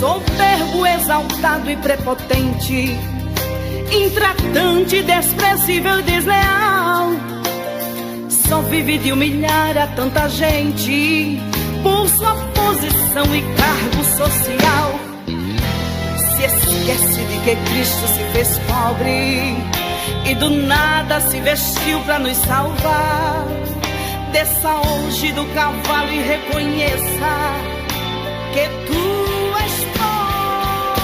soberbo, exaltado e prepotente, intratante, desprezível e desleal. Só vive de humilhar a tanta gente por sua posição e cargo social. Se esquece de que Cristo se fez pobre e do nada se vestiu para nos salvar. Desça hoje do cavalo e reconheça que tu és bom.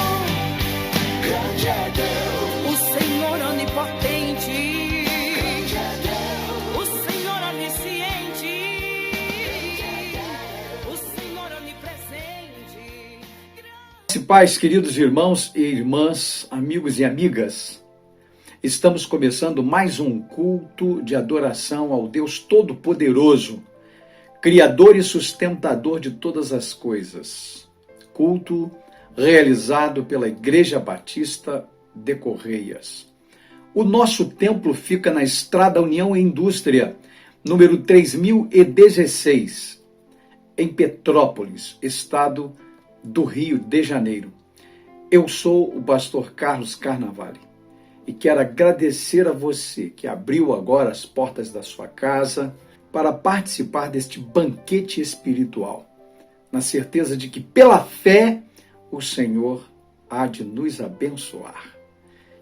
Grande é Deus, o Senhor onipotente, grande é Deus, o Senhor onisciente, o Senhor onipresente. Pais, queridos irmãos e irmãs, amigos e amigas, estamos começando mais um culto de adoração ao Deus Todo-Poderoso, Criador e sustentador de todas as coisas. Culto realizado pela Igreja Batista de Correias. O nosso templo fica na Estrada União e Indústria, número 3016, em Petrópolis, estado do Rio de Janeiro. Eu sou o pastor Carlos Carnavale e quero agradecer a você que abriu agora as portas da sua casa para participar deste banquete espiritual, na certeza de que pela fé o Senhor há de nos abençoar.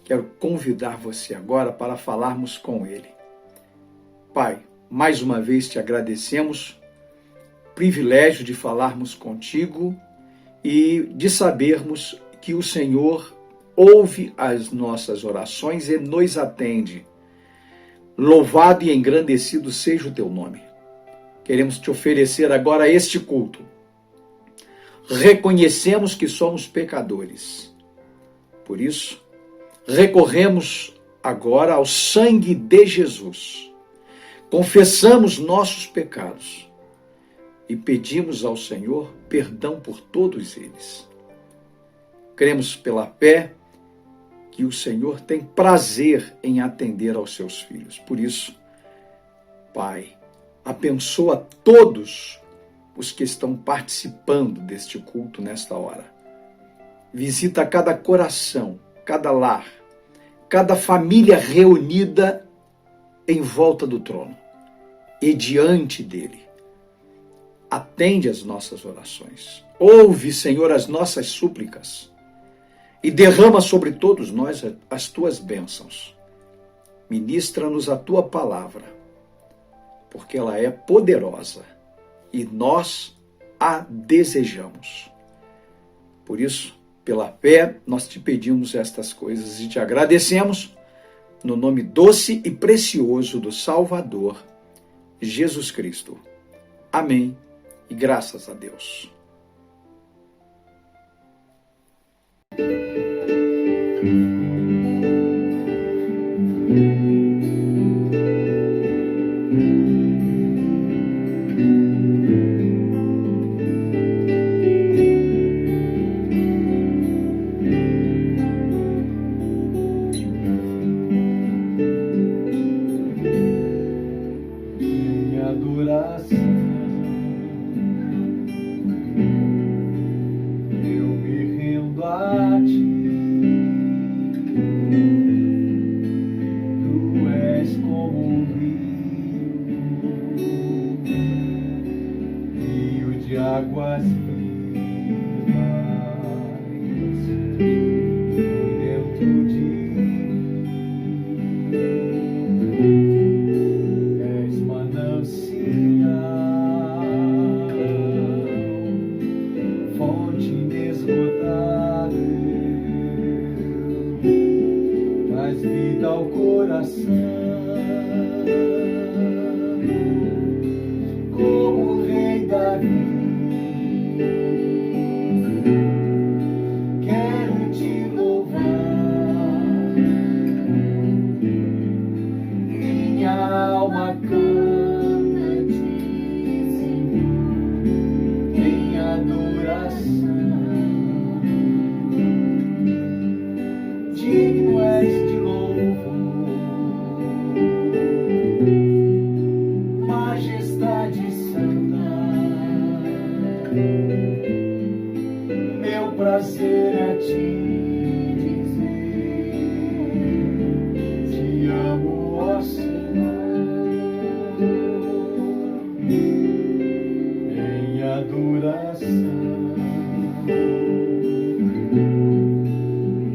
Quero convidar você agora para falarmos com Ele. Pai, mais uma vez te agradecemos o privilégio de falarmos contigo e de sabermos que o Senhor ouve as nossas orações e nos atende. Louvado e engrandecido seja o teu nome. Queremos te oferecer agora este culto. Reconhecemos que somos pecadores. Por isso, recorremos agora ao sangue de Jesus. Confessamos nossos pecados e pedimos ao Senhor perdão por todos eles. Cremos pela fé que o Senhor tem prazer em atender aos seus filhos. Por isso, Pai, abençoa todos os que estão participando deste culto nesta hora. Visita cada coração, cada lar, cada família reunida em volta do trono e diante dele. Atende as nossas orações. Ouve, Senhor, as nossas súplicas e derrama sobre todos nós as tuas bênçãos. Ministra-nos a tua palavra, porque ela é poderosa e nós a desejamos. Por isso, pela fé, nós te pedimos estas coisas e te agradecemos no nome doce e precioso do Salvador, Jesus Cristo. Amém e graças a Deus. Digno és de louvor. prazer é te dizer, te amo, ó Senhor, em adoração.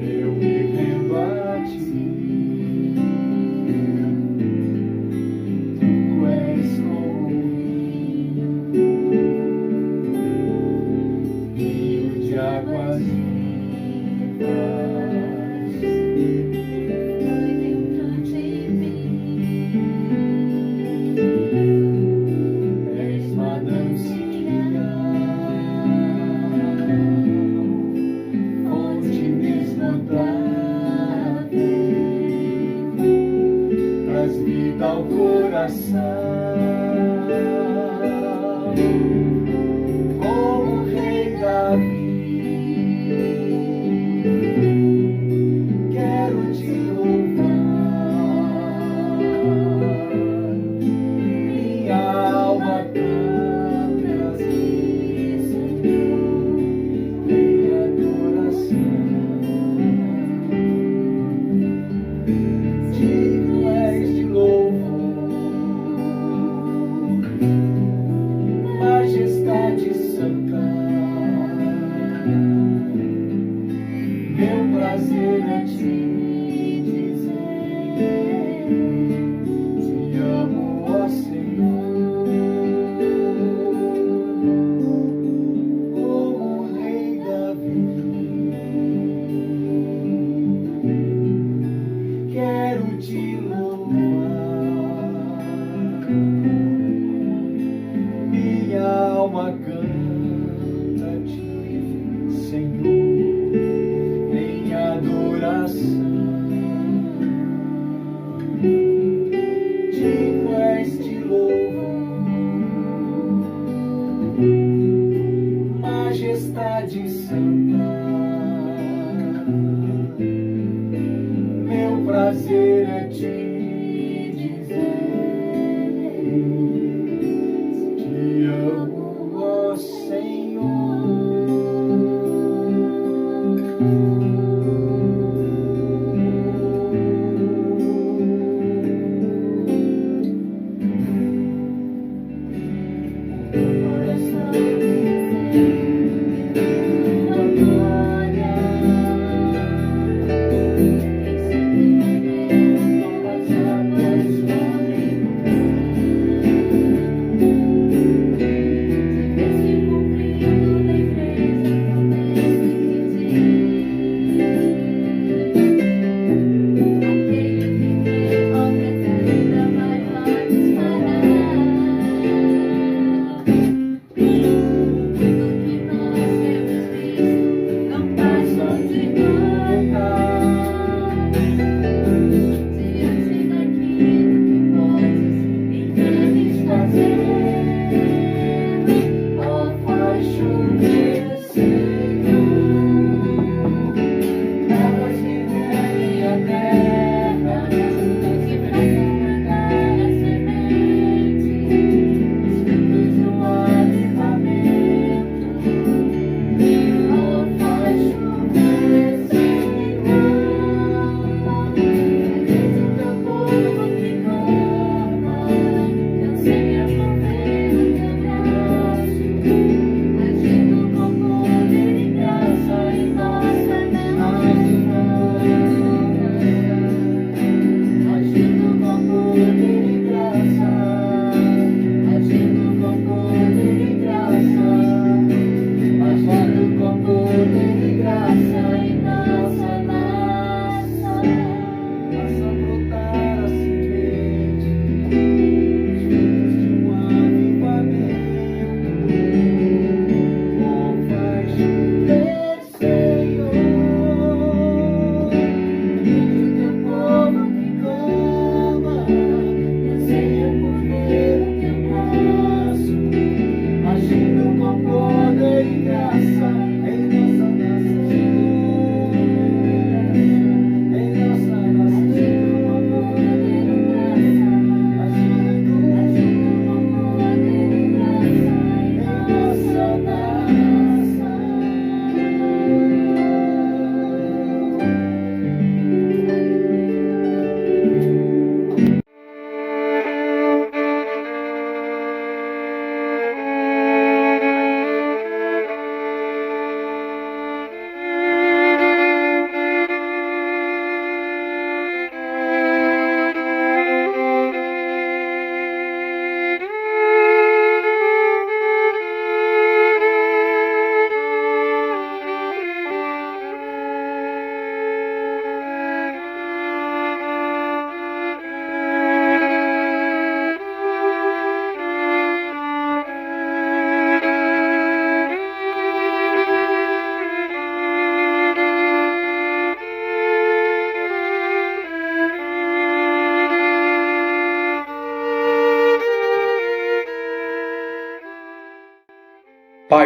Eu me rendo a ti, tu és comigo, rio de águas vivas, flui dentro de mim, és manancial, fonte inesgotável, traz vida ao coração. Como Rei Davi, quero te louvar, minha alma canta assim, Senhor, em adoração. Digno és de louvor, majestade santa, meu prazer é te dizer, te amo, ó Senhor, como Rei Davi, quero te louvar, minha alma canta-te, Senhor, em adoração. Digno és de louvor, majestade santa, meu prazer é te dizer, te amo, ó Senhor. Agindo com poder e graça em nossa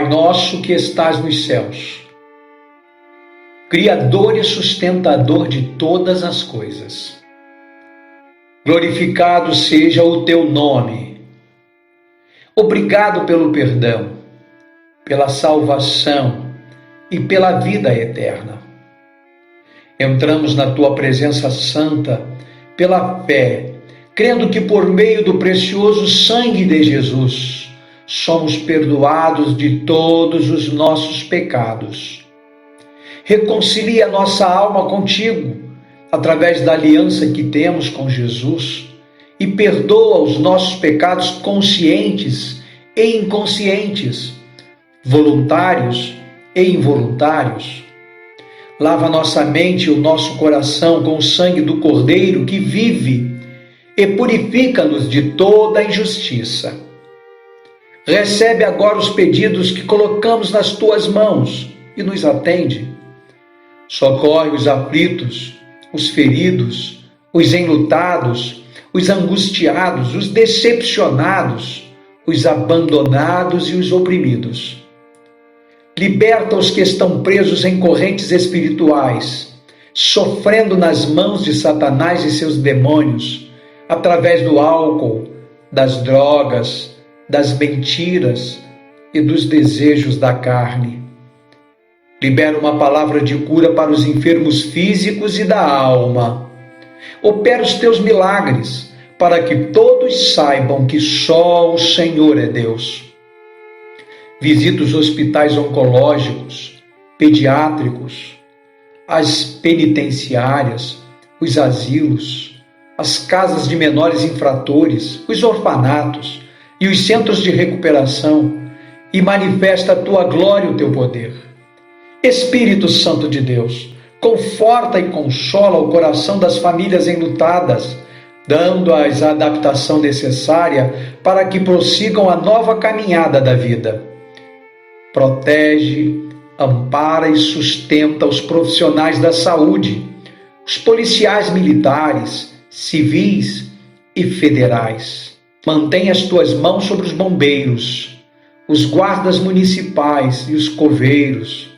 Pai nosso que estás nos céus, Criador e sustentador de todas as coisas, glorificado seja o teu nome. Obrigado pelo perdão, pela salvação e pela vida eterna. Entramos na tua presença santa pela fé, crendo que por meio do precioso sangue de Jesus somos perdoados de todos os nossos pecados. Reconcilia nossa alma contigo, através da aliança que temos com Jesus, e perdoa os nossos pecados conscientes e inconscientes, voluntários e involuntários. Lava nossa mente e o nosso coração com o sangue do Cordeiro que vive e purifica-nos de toda injustiça. Recebe agora os pedidos que colocamos nas tuas mãos e nos atende. Socorre os aflitos, os feridos, os enlutados, os angustiados, os decepcionados, os abandonados e os oprimidos. Liberta os que estão presos em correntes espirituais, sofrendo nas mãos de Satanás e seus demônios, através do álcool, das drogas, das mentiras e dos desejos da carne. Libera uma palavra de cura para os enfermos físicos e da alma. Opera os teus milagres, para que todos saibam que só o Senhor é Deus. Visita os hospitais oncológicos, pediátricos, as penitenciárias, os asilos, as casas de menores infratores, os orfanatos e os centros de recuperação, e manifesta a tua glória e o teu poder. Espírito Santo de Deus, conforta e consola o coração das famílias enlutadas, dando-as a adaptação necessária para que prossigam a nova caminhada da vida. Protege, ampara e sustenta os profissionais da saúde, os policiais militares, civis e federais. Mantém as tuas mãos sobre os bombeiros, os guardas municipais e os coveiros,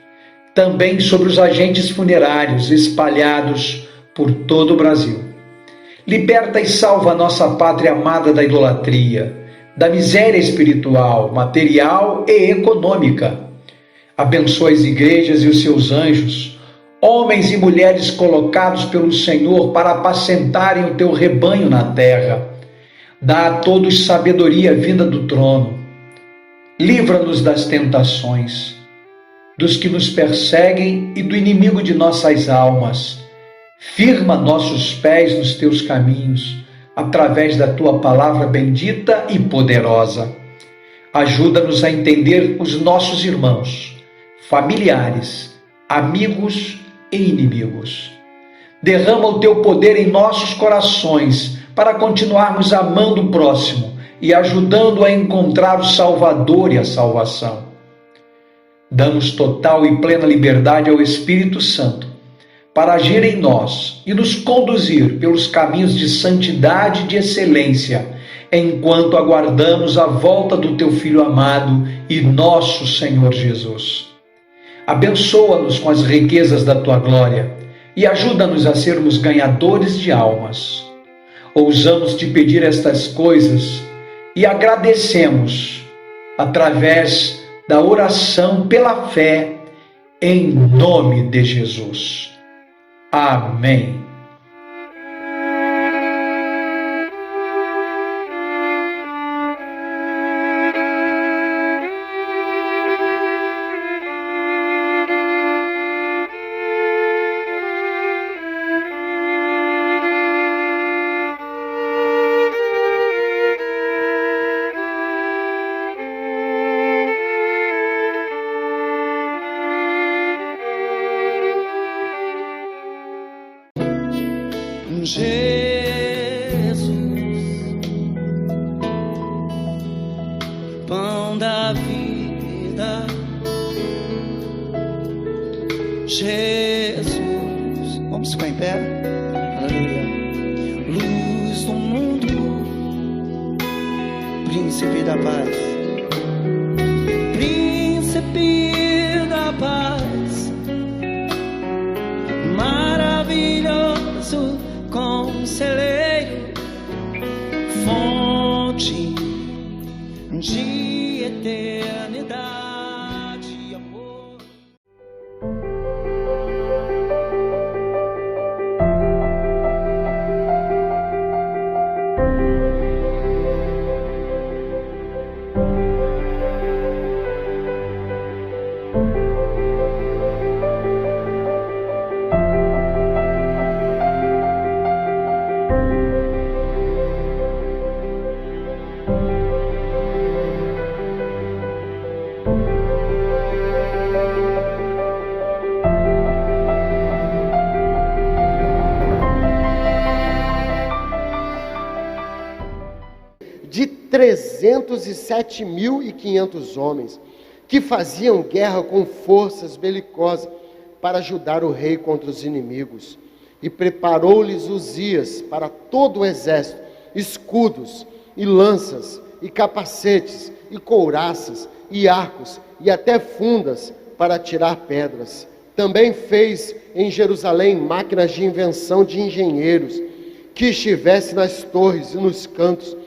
também sobre os agentes funerários espalhados por todo o Brasil. Liberta e salva a nossa pátria amada da idolatria, da miséria espiritual, material e econômica. Abençoa as igrejas e os seus anjos, homens e mulheres colocados pelo Senhor para apacentarem o teu rebanho na terra. Dá a todos sabedoria vinda do trono. Livra-nos das tentações, dos que nos perseguem e do inimigo de nossas almas. Firma nossos pés nos teus caminhos, através da tua palavra bendita e poderosa. Ajuda-nos a entender os nossos irmãos, familiares, amigos e inimigos. Derrama o teu poder em nossos corações para continuarmos amando o próximo e ajudando a encontrar o Salvador e a salvação. Damos total e plena liberdade ao Espírito Santo para agir em nós e nos conduzir pelos caminhos de santidade e de excelência, enquanto aguardamos a volta do teu Filho amado e nosso Senhor Jesus. Abençoa-nos com as riquezas da tua glória e ajuda-nos a sermos ganhadores de almas. Ousamos te pedir estas coisas e agradecemos através da oração pela fé, em nome de Jesus. Amém. Jesus, pão da vida, Jesus, vamos ficar em pé, aleluia, luz do mundo, príncipe da paz, príncipe príncipe da paz, maravilhoso conselheiro, fonte de eternidade e amor. De 307.500 homens que faziam guerra com forças belicosas para ajudar o rei contra os inimigos. E preparou-lhes Uzias para todo o exército escudos e lanças e capacetes e couraças e arcos e até fundas para atirar pedras. Também fez em Jerusalém máquinas de invenção de engenheiros que estivessem nas torres e nos cantos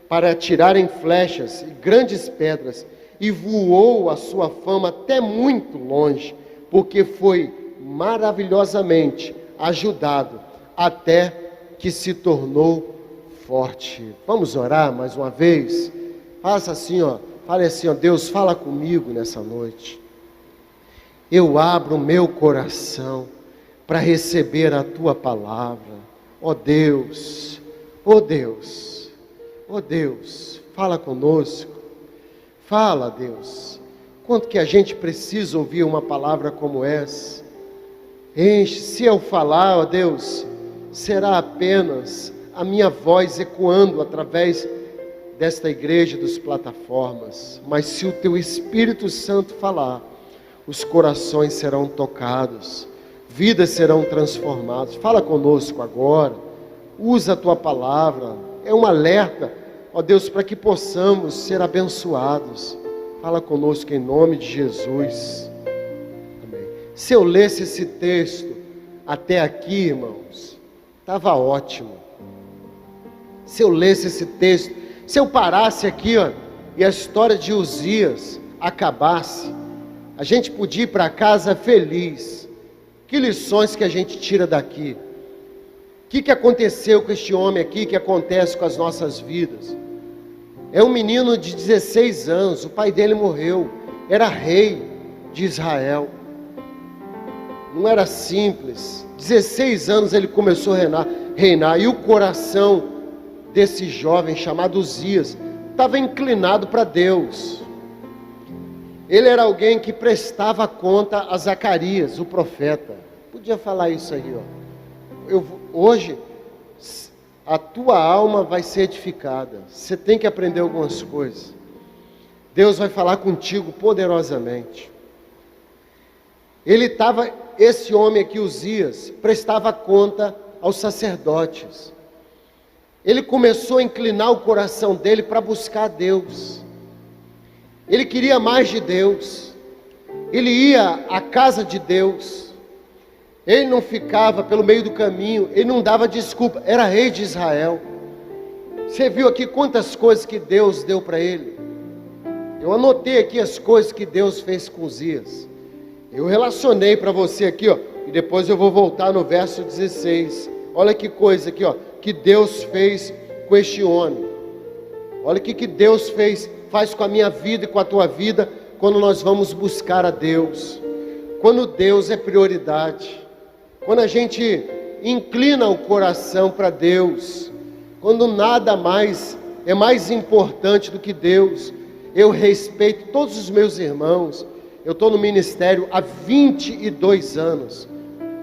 para atirarem flechas e grandes pedras, e voou a sua fama até muito longe, porque foi maravilhosamente ajudado, até que se tornou forte. Vamos orar mais uma vez? Faça assim, fale assim, Deus, fala comigo nessa noite. Eu abro o meu coração para receber a Tua palavra. Ó Deus, ó Deus. Oh Deus, fala conosco, fala, Deus, quanto que a gente precisa ouvir uma palavra como essa. Enche, se eu falar, ó Deus, será apenas a minha voz ecoando através desta igreja, das plataformas, mas se o Teu Espírito Santo falar, os corações serão tocados, vidas serão transformadas. Fala conosco agora, usa a Tua palavra. É um alerta, ó Deus, para que possamos ser abençoados. Fala conosco em nome de Jesus. Amém. Se eu lesse esse texto até aqui, irmãos, estava ótimo. Se eu lesse esse texto, se eu parasse aqui, e a história de Uzias acabasse, a gente podia ir para casa feliz. Que lições que a gente tira daqui? O que aconteceu com este homem aqui, que acontece com as nossas vidas? É um menino de 16 anos, o pai dele morreu, era rei de Israel. Não era simples, 16 anos ele começou a reinar, e o coração desse jovem chamado Uzias estava inclinado para Deus. Ele era alguém que prestava conta a Zacarias, o profeta. Podia falar isso aí, hoje, a tua alma vai ser edificada. Você tem que aprender algumas coisas. Deus vai falar contigo poderosamente. Esse homem aqui, Uzias, prestava conta aos sacerdotes. Ele começou a inclinar o coração dele para buscar Deus. Ele queria mais de Deus. Ele ia à casa de Deus. Ele não ficava pelo meio do caminho, ele não dava desculpa, era rei de Israel. Você viu aqui quantas coisas que Deus deu para ele? Eu anotei aqui as coisas que Deus fez com Uzias. Eu relacionei para você aqui, e depois eu vou voltar no verso 16. Olha que coisa aqui, que Deus fez com este homem. Olha o que Deus faz com a minha vida e com a tua vida, quando nós vamos buscar a Deus. Quando Deus é prioridade. Quando a gente inclina o coração para Deus, quando nada mais é mais importante do que Deus. Eu respeito todos os meus irmãos. Eu estou no ministério há 22 anos.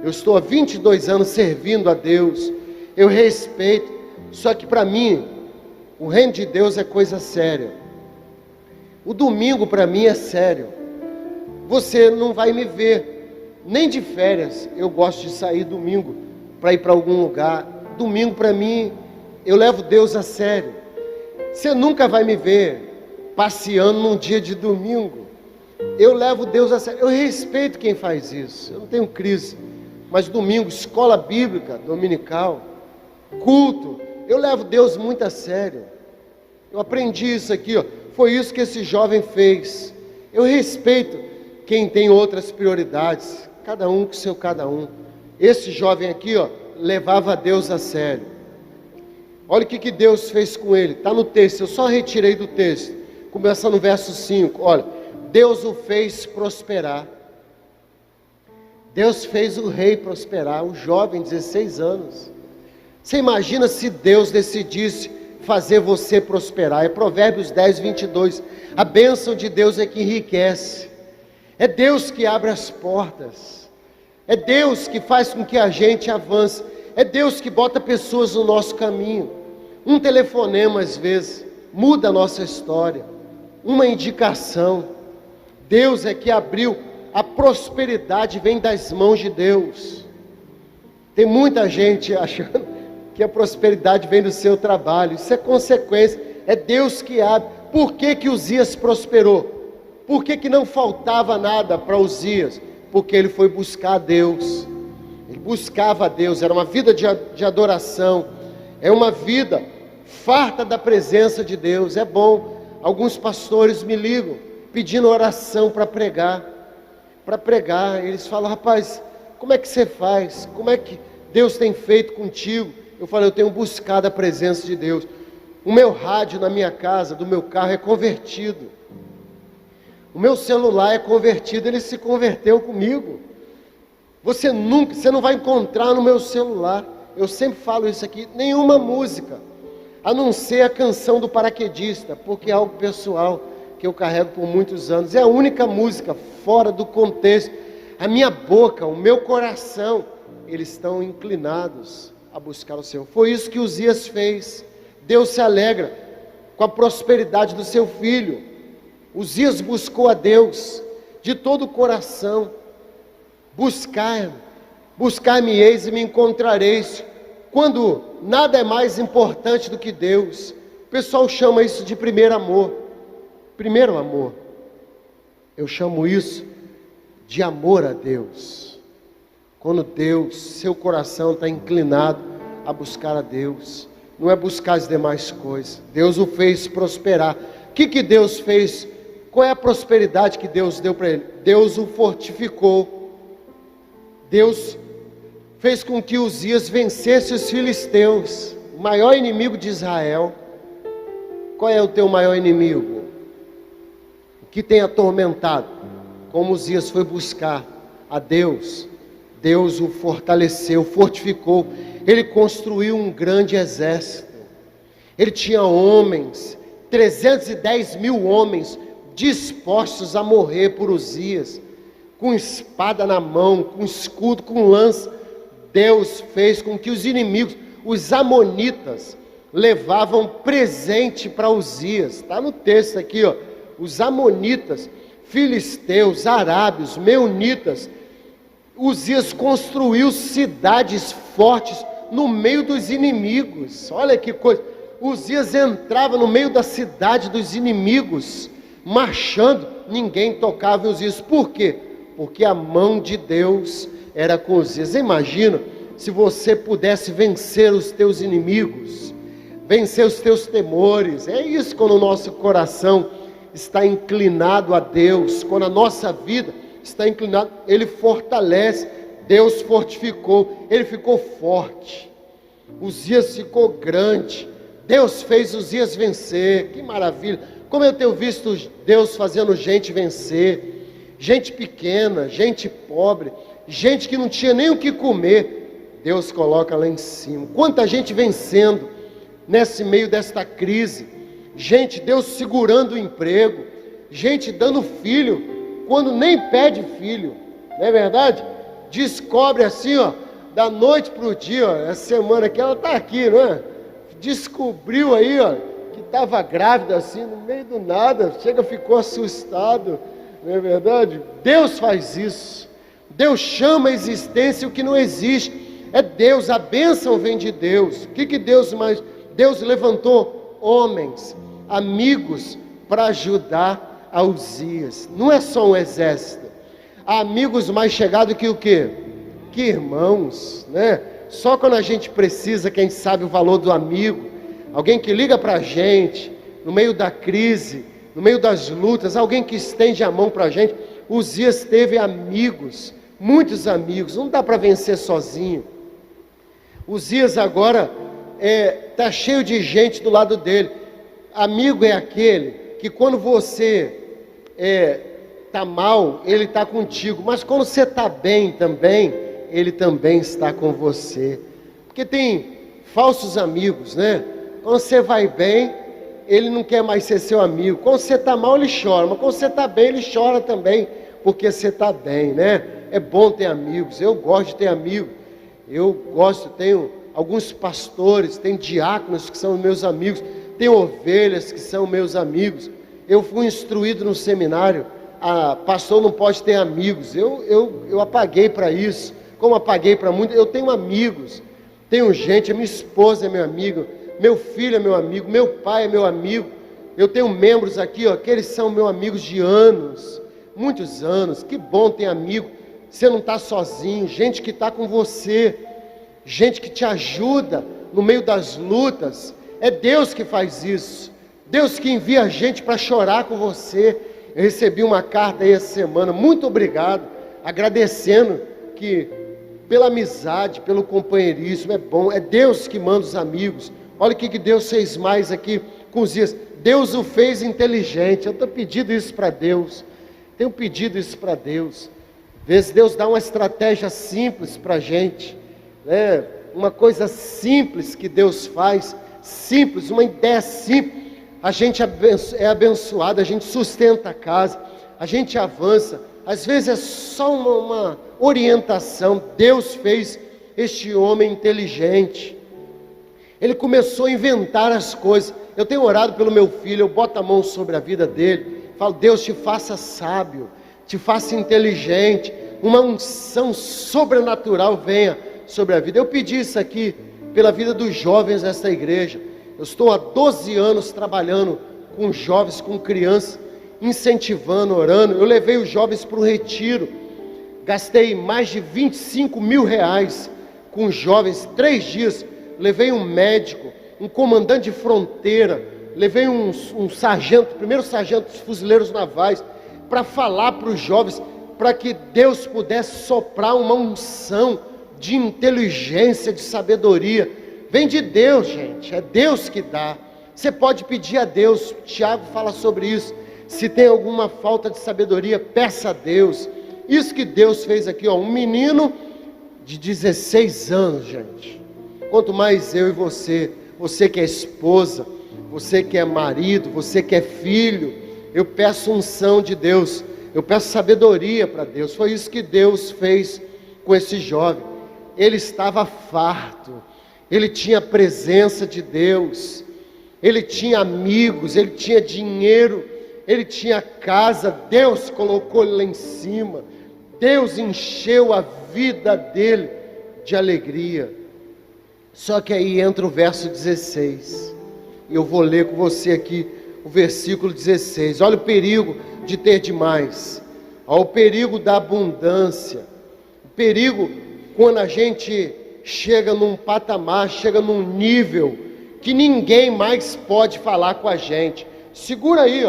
Eu estou há 22 anos servindo a Deus. Eu respeito. Só que para mim, o reino de Deus é coisa séria. O domingo para mim é sério. Você não vai me ver nem de férias. Eu gosto de sair domingo para ir para algum lugar. Domingo para mim, eu levo Deus a sério. Você nunca vai me ver passeando num dia de domingo. Eu levo Deus a sério. Eu respeito quem faz isso. Eu não tenho crise. Mas domingo, escola bíblica, dominical, culto, eu levo Deus muito a sério. Eu aprendi isso aqui, ó. Foi isso que esse jovem fez. Eu respeito quem tem outras prioridades. Cada um com seu cada um. Esse jovem aqui, ó, levava Deus a sério. Olha o que Deus fez com ele. Está no texto, eu só retirei do texto. Começa no verso 5. Olha, Deus o fez prosperar. Deus fez o rei prosperar, o jovem, 16 anos. Você imagina se Deus decidisse fazer você prosperar? É Provérbios 10, 22. A bênção de Deus é que enriquece. É Deus que abre as portas. É Deus que faz com que a gente avance. É Deus que bota pessoas no nosso caminho. Um telefonema, às vezes, muda a nossa história. Uma indicação. Deus é que abriu. A prosperidade vem das mãos de Deus. Tem muita gente achando que a prosperidade vem do seu trabalho. Isso é consequência. É Deus que abre. Por que Uzias prosperou? Por que não faltava nada para Uzias? Porque ele foi buscar a Deus. Ele buscava a Deus. Era uma vida de adoração. É uma vida farta da presença de Deus. É bom. Alguns pastores me ligam pedindo oração para pregar. Eles falam: rapaz, como é que você faz? Como é que Deus tem feito contigo? Eu falo: eu tenho buscado a presença de Deus. O meu rádio na minha casa, do meu carro, é convertido. O meu celular é convertido. Ele se converteu comigo. Você não vai encontrar no meu celular, eu sempre falo isso aqui, nenhuma música, a não ser a canção do paraquedista, porque é algo pessoal que eu carrego por muitos anos. É a única música fora do contexto. A minha boca, o meu coração, eles estão inclinados a buscar o Senhor. Foi isso que Uzias fez. Deus se alegra com a prosperidade do seu filho. Uzias buscou a Deus de todo o coração. Buscar-me-eis e me encontrareis. Quando nada é mais importante do que Deus. O pessoal chama isso de primeiro amor. Primeiro amor. Eu chamo isso de amor a Deus. Quando Deus, seu coração está inclinado a buscar a Deus, não é buscar as demais coisas. Deus o fez prosperar. O que Deus fez? Qual é a prosperidade que Deus deu para ele? Deus o fortificou. Deus fez com que Uzias vencesse os filisteus, o maior inimigo de Israel. Qual é o teu maior inimigo? O que tem atormentado? Como Uzias foi buscar a Deus, Deus o fortaleceu, fortificou. Ele construiu um grande exército. Ele tinha homens, 310 mil homens, dispostos a morrer por Uzias, com espada na mão, com escudo, com lança. Deus fez com que os inimigos, os amonitas, levavam presente para Uzias. Está no texto aqui, ó. Os amonitas, filisteus, arábios, meunitas. Uzias construiu cidades fortes no meio dos inimigos. Olha que coisa. Uzias entrava no meio da cidade dos inimigos, marchando, ninguém tocava Uzias. Por quê? Porque a mão de Deus era com Uzias. Imagina se você pudesse vencer os teus inimigos, vencer os teus temores. É isso quando o nosso coração está inclinado a Deus, quando a nossa vida está inclinada, Ele fortalece. Deus fortificou, ele ficou forte. Uzias ficou grande. Deus fez Uzias vencer. Que maravilha! Como eu tenho visto Deus fazendo gente vencer, gente pequena, gente pobre, gente que não tinha nem o que comer, Deus coloca lá em cima. Quanta gente vencendo nesse meio desta crise, gente, Deus segurando o emprego, gente dando filho quando nem pede filho, não é verdade? Descobre assim, ó, da noite para o dia, ó, essa semana aqui, ela está aqui, não é? Descobriu aí, ó, que estava grávida assim, no meio do nada, chega, ficou assustado, não é verdade? Deus faz isso. Deus chama a existência o que não existe. É Deus, a bênção vem de Deus. O que Deus mais? Deus levantou homens, amigos, para ajudar a Uzias. Não é só um exército. Há amigos mais chegados que o quê? Que irmãos, né? Só quando a gente precisa, quem sabe o valor do amigo, alguém que liga para a gente, no meio da crise, no meio das lutas, alguém que estende a mão para a gente. Uzias teve amigos, muitos amigos, não dá para vencer sozinho. Uzias agora está cheio de gente do lado dele. Amigo é aquele que quando você está mal, ele está contigo, mas quando você está bem também, ele também está com você. Porque tem falsos amigos, né? Quando você vai bem, ele não quer mais ser seu amigo. Quando você está mal, ele chora, mas quando você está bem, ele chora também, porque você está bem, né? É bom ter amigos, eu gosto de ter amigos. Tenho alguns pastores, tem diáconos que são meus amigos, tem ovelhas que são meus amigos. Eu fui instruído no seminário, pastor não pode ter amigos. Eu apaguei para isso, como apaguei para muitos. Eu tenho amigos, tenho gente, a minha esposa é meu amigo, meu filho é meu amigo, meu pai é meu amigo. Eu tenho membros aqui, ó, que eles são meus amigos de anos, muitos anos. Que bom ter amigo, você não está sozinho, gente que está com você, gente que te ajuda no meio das lutas. É Deus que faz isso, Deus que envia a gente para chorar com você. Eu recebi uma carta aí essa semana, muito obrigado, agradecendo pela amizade, pelo companheirismo. É bom, é Deus que manda os amigos. Olha o que Deus fez mais aqui com os dias. Deus o fez inteligente. Eu estou pedindo isso para Deus, tenho pedido isso para Deus. Às vezes Deus dá uma estratégia simples para a gente, né? Uma coisa simples que Deus faz, simples, uma ideia simples, a gente é abençoado, a gente sustenta a casa, a gente avança. Às vezes é só uma orientação. Deus fez este homem inteligente, ele começou a inventar as coisas. Eu tenho orado pelo meu filho, eu boto a mão sobre a vida dele, falo: Deus te faça sábio, te faça inteligente, uma unção sobrenatural venha sobre a vida. Eu pedi isso aqui pela vida dos jovens desta igreja. Eu estou há 12 anos trabalhando com jovens, com crianças, incentivando, orando. Eu levei os jovens para o retiro, gastei mais de 25 mil reais com os jovens, 3 dias. Levei um médico, um comandante de fronteira, levei um sargento, primeiro sargento dos fuzileiros navais, para falar para os jovens, para que Deus pudesse soprar uma unção de inteligência, de sabedoria. Vem de Deus, gente, é Deus que dá. Você pode pedir a Deus, Tiago fala sobre isso. Se tem alguma falta de sabedoria, peça a Deus. Isso que Deus fez aqui, ó, um menino de 16 anos, gente. Quanto mais eu e você que é esposa, você que é marido, você que é filho, eu peço unção de Deus, eu peço sabedoria para Deus. Foi isso que Deus fez com esse jovem. Ele estava farto, ele tinha a presença de Deus, ele tinha amigos, ele tinha dinheiro, ele tinha casa. Deus colocou ele lá em cima, Deus encheu a vida dele de alegria. Só que aí entra o verso 16, e eu vou ler com você aqui o versículo 16. Olha o perigo de ter demais, olha o perigo da abundância, o perigo quando a gente chega num patamar, chega num nível que ninguém mais pode falar com a gente. Segura aí,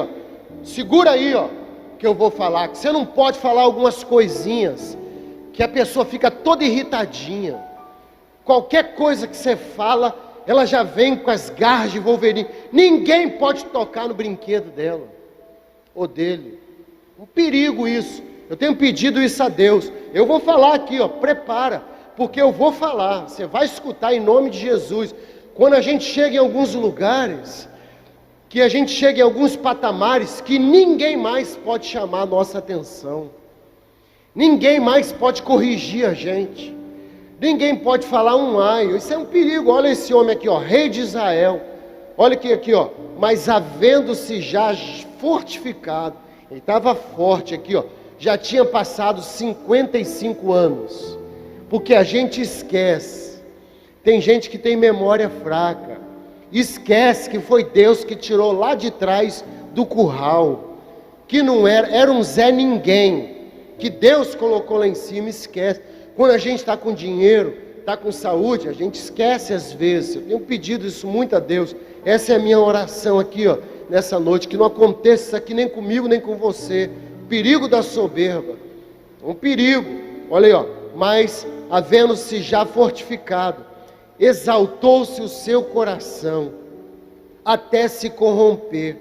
ó, que eu vou falar, que você não pode falar algumas coisinhas, que a pessoa fica toda irritadinha. Qualquer coisa que você fala, ela já vem com as garras de Wolverine. Ninguém pode tocar no brinquedo dela ou dele. Um perigo isso. Eu tenho pedido isso a Deus. Eu vou falar aqui, ó, prepara, porque eu vou falar. Você vai escutar em nome de Jesus. Quando a gente chega em alguns lugares, que a gente chega em alguns patamares que ninguém mais pode chamar a nossa atenção, ninguém mais pode corrigir a gente, ninguém pode falar um ai. Isso é um perigo. Olha esse homem aqui, ó, rei de Israel. Olha aqui, ó. Mas havendo-se já fortificado, ele estava forte aqui, ó. Já tinha passado 55 anos. Porque a gente esquece. Tem gente que tem memória fraca. Esquece que foi Deus que tirou lá de trás do curral. que não era um Zé Ninguém, que Deus colocou lá em cima, esquece. Quando a gente está com dinheiro, está com saúde, a gente esquece às vezes. Eu tenho pedido isso muito a Deus. Essa é a minha oração aqui, ó, nessa noite, que não aconteça isso aqui nem comigo, nem com você. Perigo da soberba, um perigo. Olha aí, ó, mas havendo-se já fortificado, exaltou-se o seu coração, até se corromper,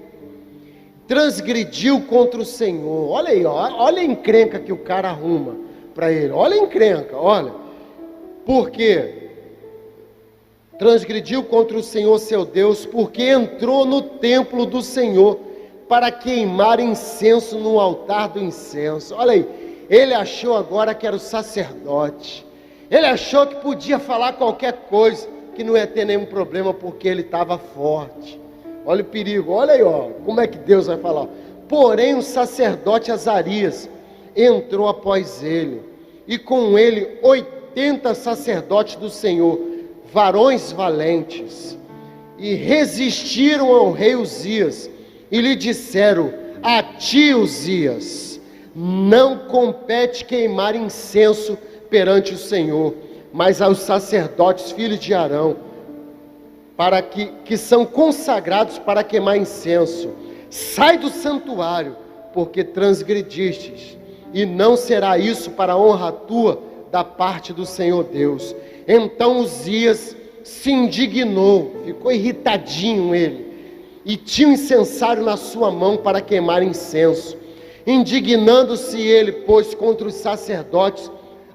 transgrediu contra o Senhor. Olha aí, ó, olha a encrenca que o cara arruma para ele, olha a encrenca, olha, porque transgrediu contra o Senhor seu Deus, porque entrou no templo do Senhor, para queimar incenso no altar do incenso. Olha aí, ele achou agora que era o sacerdote, ele achou que podia falar qualquer coisa, que não ia ter nenhum problema, porque ele estava forte. Olha o perigo, olha aí, ó, como é que Deus vai falar. Porém o sacerdote Azarias entrou após ele, e com ele 80 sacerdotes do Senhor, varões valentes, e resistiram ao rei Uzias, e lhe disseram: a ti, Uzias, não compete queimar incenso perante o Senhor, mas aos sacerdotes, filhos de Arão, para que são consagrados para queimar incenso. Sai do santuário, porque transgredistes, e não será isso para a honra tua da parte do Senhor Deus. Então Uzias se indignou, ficou irritadinho ele, e tinha um incensário na sua mão para queimar incenso. Indignando-se ele, pois, contra os sacerdotes,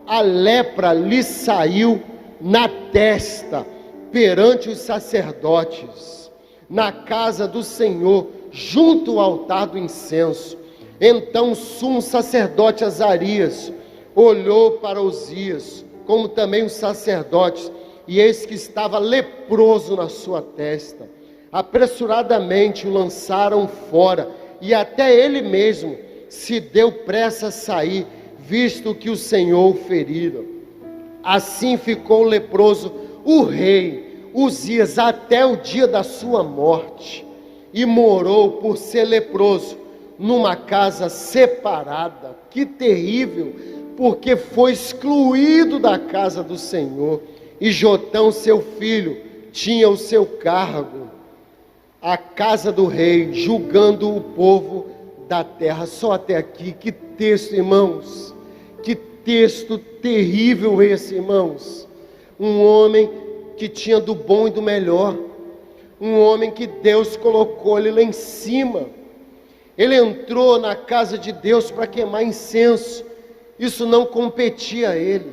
a lepra lhe saiu na testa perante os sacerdotes, na casa do Senhor, junto ao altar do incenso. Então o sumo sacerdote Azarias olhou para Uzias, como também os sacerdotes, e eis que estava leproso na sua testa. Apressuradamente o lançaram fora, e até ele mesmo se deu pressa a sair, visto que o Senhor o ferira. Assim ficou leproso o rei Uzias até o dia da sua morte, e morou por ser leproso numa casa separada. Que terrível, porque foi excluído da casa do Senhor. E Jotão seu filho tinha o seu cargo, a casa do rei, julgando o povo da terra. Só até aqui. Que texto, irmãos, que texto terrível esse, irmãos. Um homem que tinha do bom e do melhor, um homem que Deus colocou ele lá em cima. Ele entrou na casa de Deus para queimar incenso. Isso não competia a ele,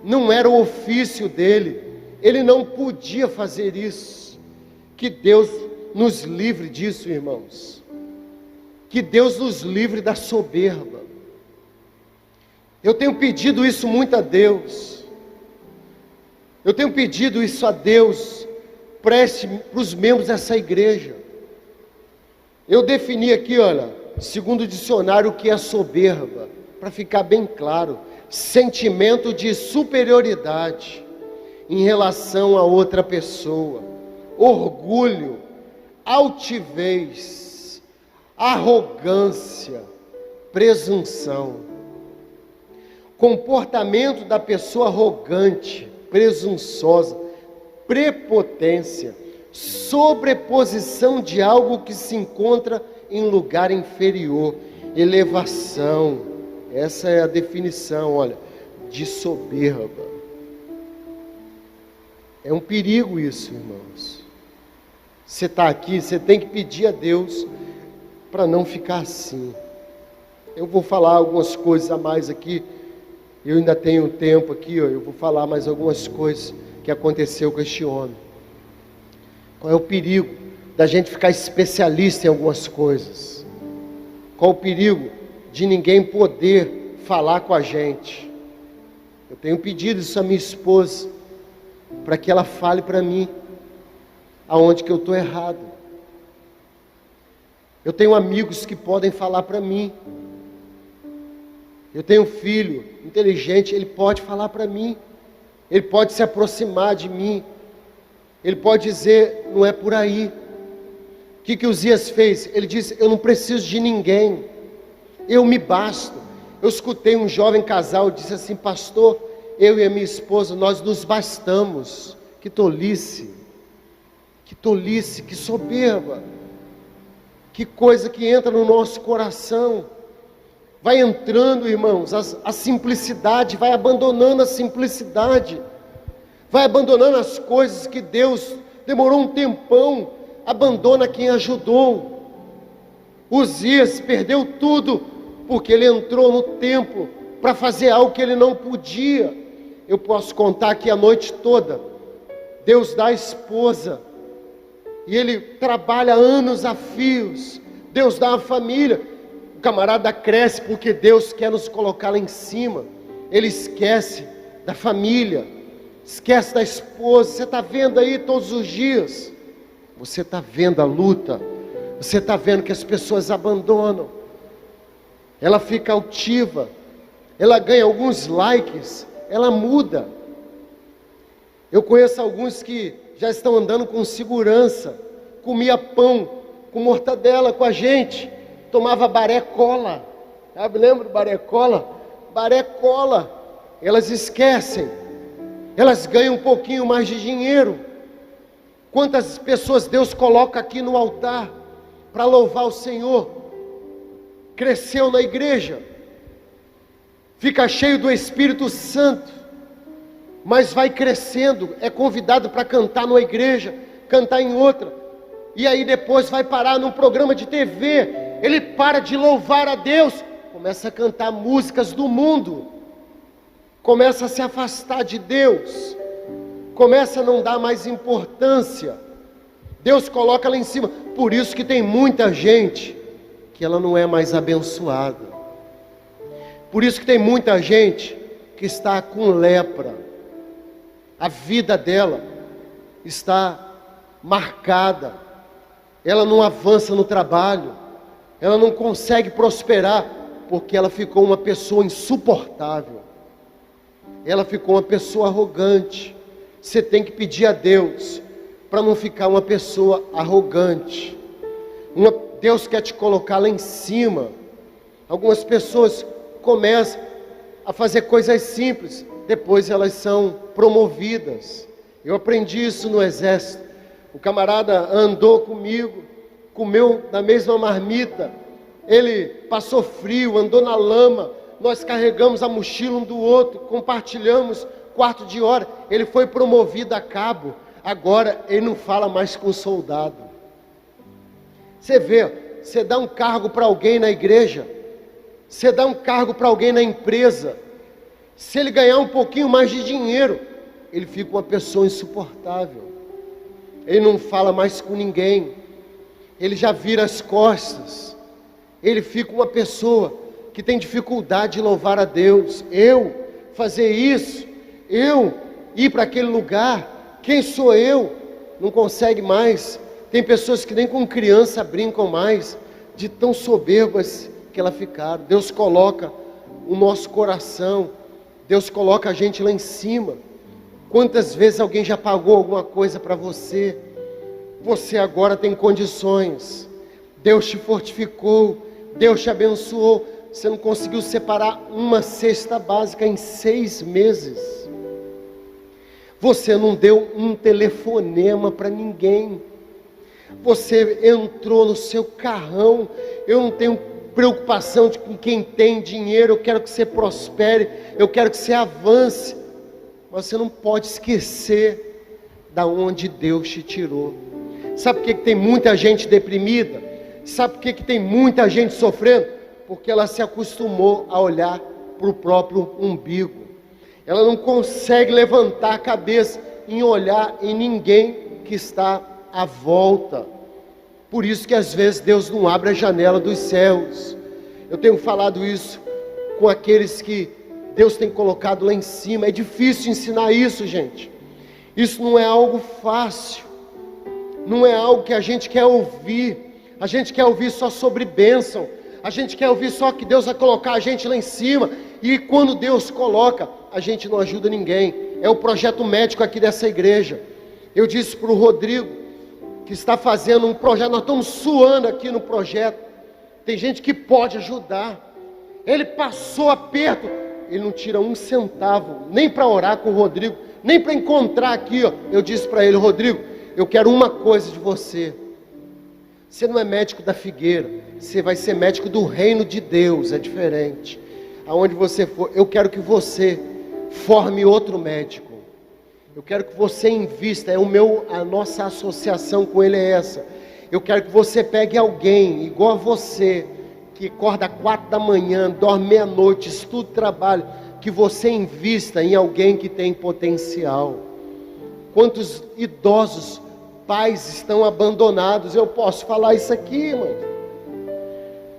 não era o ofício dele, ele não podia fazer isso. Que Deus nos livre disso, irmãos. Que Deus nos livre da soberba. Eu tenho pedido isso muito a Deus. Eu tenho pedido isso a Deus para os membros dessa igreja. Eu defini aqui, olha, segundo o dicionário, o que é soberba, para ficar bem claro: sentimento de superioridade em relação a outra pessoa, orgulho, altivez, arrogância, presunção. Comportamento da pessoa arrogante, presunçosa, prepotência, sobreposição de algo que se encontra em lugar inferior, elevação. Essa é a definição, olha, de soberba. É um perigo isso, irmãos. Você está aqui, você tem que pedir a Deus para não ficar assim. Eu vou falar algumas coisas a mais aqui. Eu ainda tenho tempo aqui, ó, eu vou falar mais algumas coisas que aconteceu com este homem. Qual é o perigo da gente ficar especialista em algumas coisas? Qual o perigo de ninguém poder falar com a gente? Eu tenho pedido isso à minha esposa, para que ela fale para mim aonde que eu estou errado. Eu tenho amigos que podem falar para mim. Eu tenho um filho inteligente, ele pode falar para mim. Ele pode se aproximar de mim. Ele pode dizer: não é por aí. O que Uzias fez? Ele disse: eu não preciso de ninguém, eu me basto. Eu escutei um jovem casal, disse assim: pastor, eu e a minha esposa, nós nos bastamos. Que tolice, que soberba, que coisa que entra no nosso coração. Vai entrando, irmãos, a simplicidade, vai abandonando a simplicidade, vai abandonando as coisas que Deus demorou um tempão, abandona quem ajudou. Uzias perdeu tudo, porque ele entrou no templo para fazer algo que ele não podia. Eu posso contar aqui a noite toda. Deus dá a esposa, e ele trabalha anos a fios. Deus dá a família. O camarada cresce porque Deus quer nos colocar lá em cima. Ele esquece da família, esquece da esposa. Você está vendo aí todos os dias, você está vendo a luta, você está vendo que as pessoas abandonam. Ela fica altiva, ela ganha alguns likes, ela muda. Eu conheço alguns que já estão andando com segurança, comia pão com mortadela com a gente, tomava baré-cola. Sabe, lembra do baré-cola? Baré-cola. Elas esquecem, elas ganham um pouquinho mais de dinheiro. Quantas pessoas Deus coloca aqui no altar para louvar o Senhor, cresceu na igreja, fica cheio do Espírito Santo, mas vai crescendo, é convidado para cantar numa igreja, cantar em outra, e aí depois vai parar num programa de TV, ele para de louvar a Deus, começa a cantar músicas do mundo, começa a se afastar de Deus, começa a não dar mais importância. Deus coloca lá em cima. Por isso que tem muita gente que ela não é mais abençoada. Por isso que tem muita gente que está com lepra. A vida dela está marcada. Ela não avança no trabalho. Ela não consegue prosperar porque ela ficou uma pessoa insuportável. Ela ficou uma pessoa arrogante. Você tem que pedir a Deus para não ficar uma pessoa arrogante. Deus quer te colocar lá em cima. Algumas pessoas começam a fazer coisas simples, depois elas são promovidas. Eu aprendi isso no exército. O camarada andou comigo, comeu da mesma marmita, ele passou frio, andou na lama, nós carregamos a mochila um do outro, compartilhamos quarto de hora, ele foi promovido a cabo. Agora ele não fala mais com o soldado. Você vê, você dá um cargo para alguém na igreja, você dá um cargo para alguém na empresa, se ele ganhar um pouquinho mais de dinheiro, ele fica uma pessoa insuportável. Ele não fala mais com ninguém, ele já vira as costas, ele fica uma pessoa que tem dificuldade de louvar a Deus. Eu fazer isso, eu ir para aquele lugar, quem sou eu? Não consegue mais. Tem pessoas que nem com criança brincam mais, de tão soberbas que elas ficaram. Deus coloca o nosso coração, Deus coloca a gente lá em cima. Quantas vezes alguém já pagou alguma coisa para você? Você agora tem condições, Deus te fortificou, Deus te abençoou. Você não conseguiu separar uma cesta básica em 6 meses. Você não deu um telefonema para ninguém. Você entrou no seu carrão. Eu não tenho preocupação com quem tem dinheiro. Eu quero que você prospere, eu quero que você avance. Mas você não pode esquecer da onde Deus te tirou. Sabe por que tem muita gente deprimida? Sabe por que tem muita gente sofrendo? Porque ela se acostumou a olhar para o próprio umbigo. Ela não consegue levantar a cabeça em olhar em ninguém que está à volta. Por isso que às vezes Deus não abre a janela dos céus. Eu tenho falado isso com aqueles que Deus tem colocado lá em cima. É difícil ensinar isso, gente. Isso não é algo fácil. Não é algo que a gente quer ouvir. A gente quer ouvir só sobre bênção. A gente quer ouvir só que Deus vai colocar a gente lá em cima. E quando Deus coloca, a gente não ajuda ninguém. É o projeto médico aqui dessa igreja. Eu disse para o Rodrigo, que está fazendo um projeto, nós estamos suando aqui no projeto. Tem gente que pode ajudar. Ele passou aperto, ele não tira um centavo, nem para orar com o Rodrigo, nem para encontrar aqui, ó. Eu disse para ele: Rodrigo, eu quero uma coisa de você. Você não é médico da Figueira, você vai ser médico do reino de Deus, é diferente. Aonde você for, eu quero que você forme outro médico. Eu quero que você invista, a nossa associação com ele é essa. Eu quero que você pegue alguém igual a você, que acorda 4 da manhã, dorme meia-noite, estuda, trabalha, que você invista em alguém que tem potencial. Quantos idosos, pais estão abandonados? Eu posso falar isso aqui, mãe.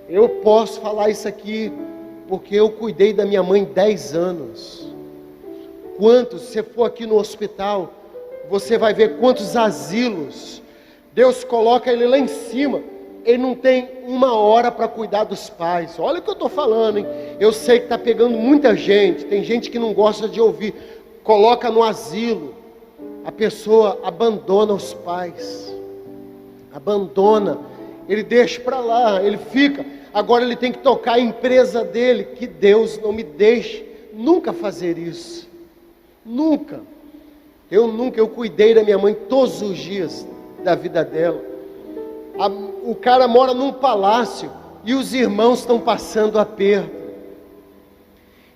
Eu posso falar isso aqui, porque eu cuidei da minha mãe 10 anos. Quantos, se você for aqui no hospital, você vai ver quantos asilos. Deus coloca ele lá em cima. Ele não tem 1 hora para cuidar dos pais. Olha o que eu estou falando, hein? Eu sei que está pegando muita gente. Tem gente que não gosta de ouvir. Coloca no asilo. A pessoa abandona os pais. Abandona. Ele deixa para lá. Ele fica. Agora ele tem que tocar a empresa dele. Que Deus não me deixe nunca fazer isso. Nunca. Eu cuidei da minha mãe todos os dias da vida dela. O cara mora num palácio e os irmãos estão passando aperto.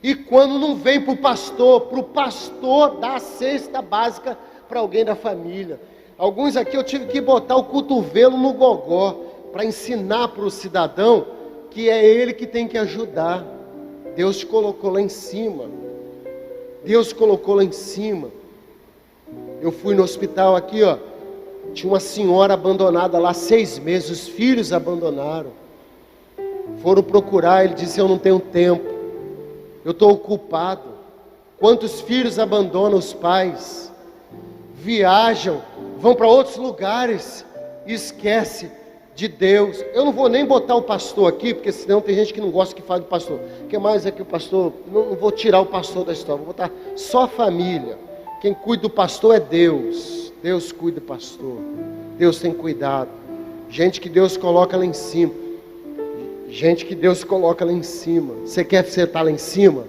E quando não vem para o pastor dar a cesta básica para alguém da família. Alguns aqui eu tive que botar o cotovelo no gogó para ensinar para o cidadão que é ele que tem que ajudar. Deus te colocou lá em cima. Deus colocou lá em cima. Eu fui no hospital aqui, ó. Tinha uma senhora abandonada lá 6 meses. Os filhos abandonaram. Foram procurar. Ele disse: eu não tenho tempo. Eu estou ocupado. Quantos filhos abandonam os pais? Viajam, vão para outros lugares e esquece de Deus. Eu não vou nem botar o pastor aqui, porque senão tem gente que não gosta que fale do pastor. O que mais é que o pastor... Não vou tirar o pastor da história, vou botar só a família. Quem cuida do pastor é Deus. Deus cuida do pastor. Deus tem cuidado. Gente que Deus coloca lá em cima. Gente que Deus coloca lá em cima. Você quer estar lá em cima?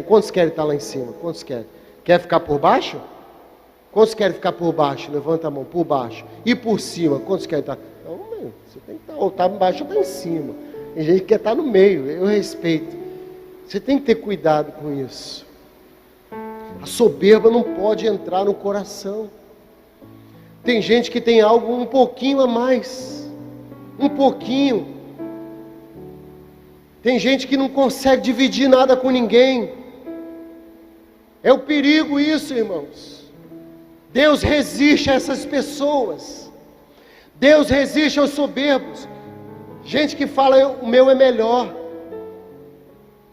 Quantos querem estar lá em cima? Quantos querem? Quer ficar por baixo? Quantos querem ficar por baixo? Levanta a mão, por baixo. E por cima? Quantos querem estar? Então, você tem que estar, ou estar embaixo ou estar em cima. Tem gente que quer estar no meio, eu respeito. Você tem que ter cuidado com isso. A soberba não pode entrar no coração. Tem gente que tem algo um pouquinho a mais. Um pouquinho. Tem gente que não consegue dividir nada com ninguém. É o perigo isso, irmãos. Deus resiste a essas pessoas. Deus resiste aos soberbos. Gente que fala: o meu é melhor.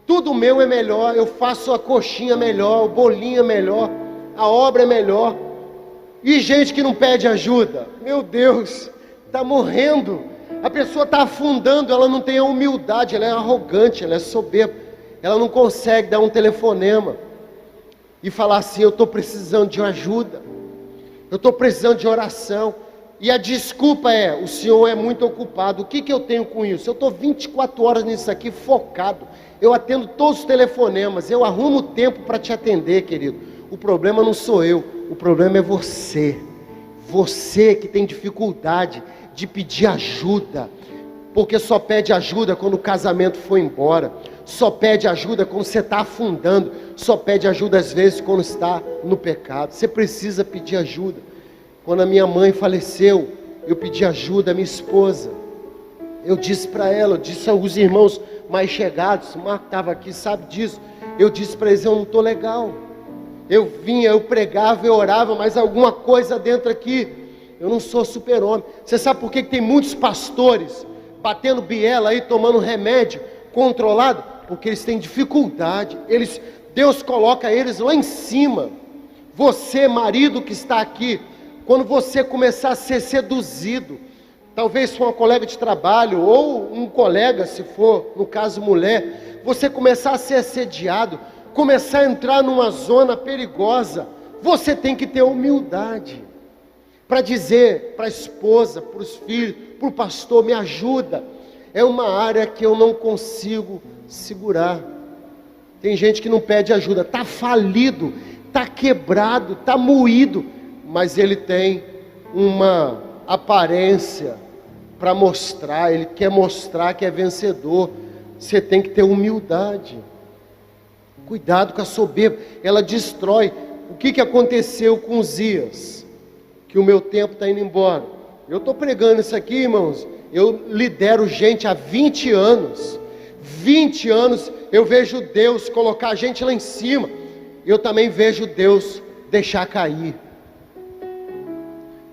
Tudo meu é melhor. Eu faço a coxinha melhor, o bolinho é melhor, a obra é melhor. E gente que não pede ajuda. Meu Deus, está morrendo. A pessoa está afundando, ela não tem a humildade, ela é arrogante, ela é soberba. Ela não consegue dar um telefonema e falar assim: eu estou precisando de ajuda. Eu estou precisando de oração. E a desculpa é: o senhor é muito ocupado. O que eu tenho com isso? Eu estou 24 horas nisso aqui, focado. Eu atendo todos os telefonemas. Eu arrumo tempo para te atender, querido. O problema não sou eu. O problema é você. Você que tem dificuldade de pedir ajuda. Porque só pede ajuda quando o casamento foi embora. Só pede ajuda quando você está afundando. Só pede ajuda às vezes quando está no pecado. Você precisa pedir ajuda. Quando a minha mãe faleceu, eu pedi ajuda à minha esposa. Eu disse para ela, eu disse aos irmãos mais chegados, o Marco estava aqui, sabe disso. Eu disse para eles: eu não estou legal. Eu vinha, eu pregava, eu orava, mas alguma coisa dentro aqui, eu não sou super-homem. Você sabe por que tem muitos pastores batendo biela aí, tomando remédio controlado? Porque eles têm dificuldade. Deus coloca eles lá em cima. Você, marido que está aqui, quando você começar a ser seduzido, talvez por uma colega de trabalho, ou um colega, se for, no caso mulher, você começar a ser assediado, começar a entrar numa zona perigosa, você tem que ter humildade. para dizer para a esposa, para os filhos, para o pastor, me ajuda. É uma área que eu não consigo segurar. Tem gente que não pede ajuda, está falido, está quebrado, está moído, mas ele tem uma aparência para mostrar, ele quer mostrar que é vencedor. Você tem que ter humildade. Cuidado com a soberba, ela destrói. O que aconteceu com Uzias? Que o meu tempo está indo embora. Eu estou pregando isso aqui, irmãos. Eu lidero gente há 20 anos. 20 anos eu vejo Deus colocar a gente lá em cima. Eu também vejo Deus deixar cair.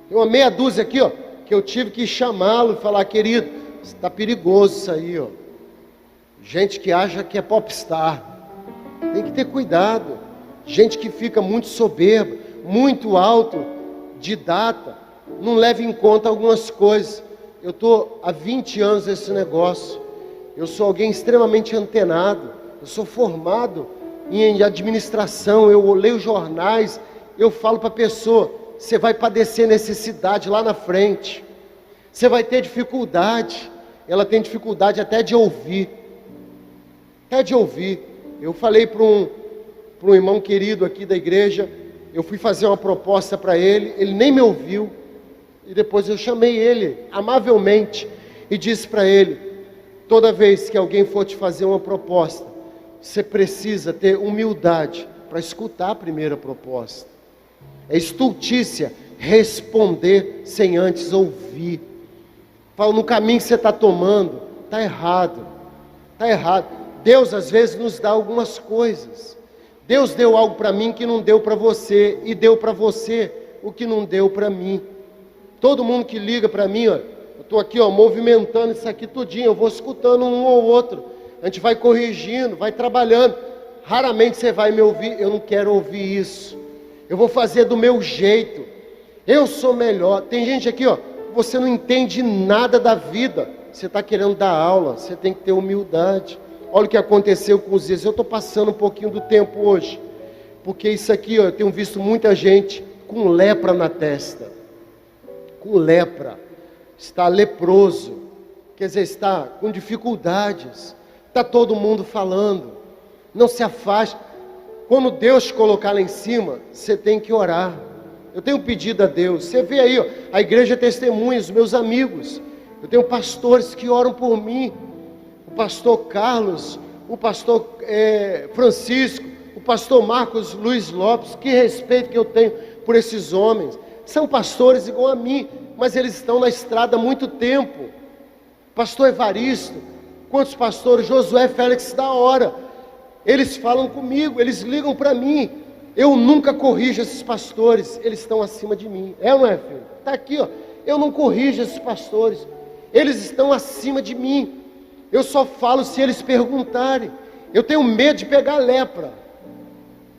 Tem uma meia dúzia aqui, ó, que eu tive que chamá-lo e falar: querido, está perigoso isso aí, ó. Gente que acha que é popstar. Tem que ter cuidado. Gente que fica muito soberba, muito autodidata, não leva em conta algumas coisas. Eu estou há 20 anos nesse negócio. Eu sou alguém extremamente antenado. Eu sou formado em administração. Eu leio jornais. Eu falo para a pessoa: você vai padecer necessidade lá na frente. Você vai ter dificuldade. Ela tem dificuldade até de ouvir. Até de ouvir. Eu falei para um irmão querido aqui da igreja, eu fui fazer uma proposta para ele, ele nem me ouviu, e depois eu chamei ele amavelmente e disse para ele: toda vez que alguém for te fazer uma proposta, você precisa ter humildade para escutar a primeira proposta. É estultícia responder sem antes ouvir. Fala: no caminho que você está tomando, está errado, está errado. Deus às vezes nos dá algumas coisas. Deus deu algo para mim que não deu para você, e deu para você o que não deu para mim. Todo mundo que liga para mim, ó, eu estou aqui, ó, movimentando isso aqui tudinho, eu vou escutando um ou outro, a gente vai corrigindo, vai trabalhando. Raramente você vai me ouvir. Eu não quero ouvir isso. Eu vou fazer do meu jeito. Eu sou melhor. Tem gente aqui, ó, você não entende nada da vida, você está querendo dar aula. Você tem que ter humildade. Olha o que aconteceu com os dias. Eu estou passando um pouquinho do tempo hoje, porque isso aqui, ó, eu tenho visto muita gente com lepra na testa. Com lepra. Está leproso. Quer dizer, está com dificuldades. Está todo mundo falando. Não se afaste. Quando Deus te colocar lá em cima, você tem que orar. Eu tenho pedido a Deus. Você vê aí, ó, a igreja testemunha, os meus amigos. Eu tenho pastores que oram por mim. O pastor Carlos, o pastor Francisco, o pastor Marcos Luiz Lopes. Que respeito que eu tenho por esses homens. São pastores igual a mim, mas eles estão na estrada há muito tempo. Pastor Evaristo, quantos pastores? Josué Félix da hora. Eles falam comigo, eles ligam para mim. Eu nunca corrijo esses pastores, eles estão acima de mim. É ou não é, filho? Está aqui, ó. Eu não corrijo esses pastores, eles estão acima de mim. Eu só falo se eles perguntarem. Eu tenho medo de pegar lepra.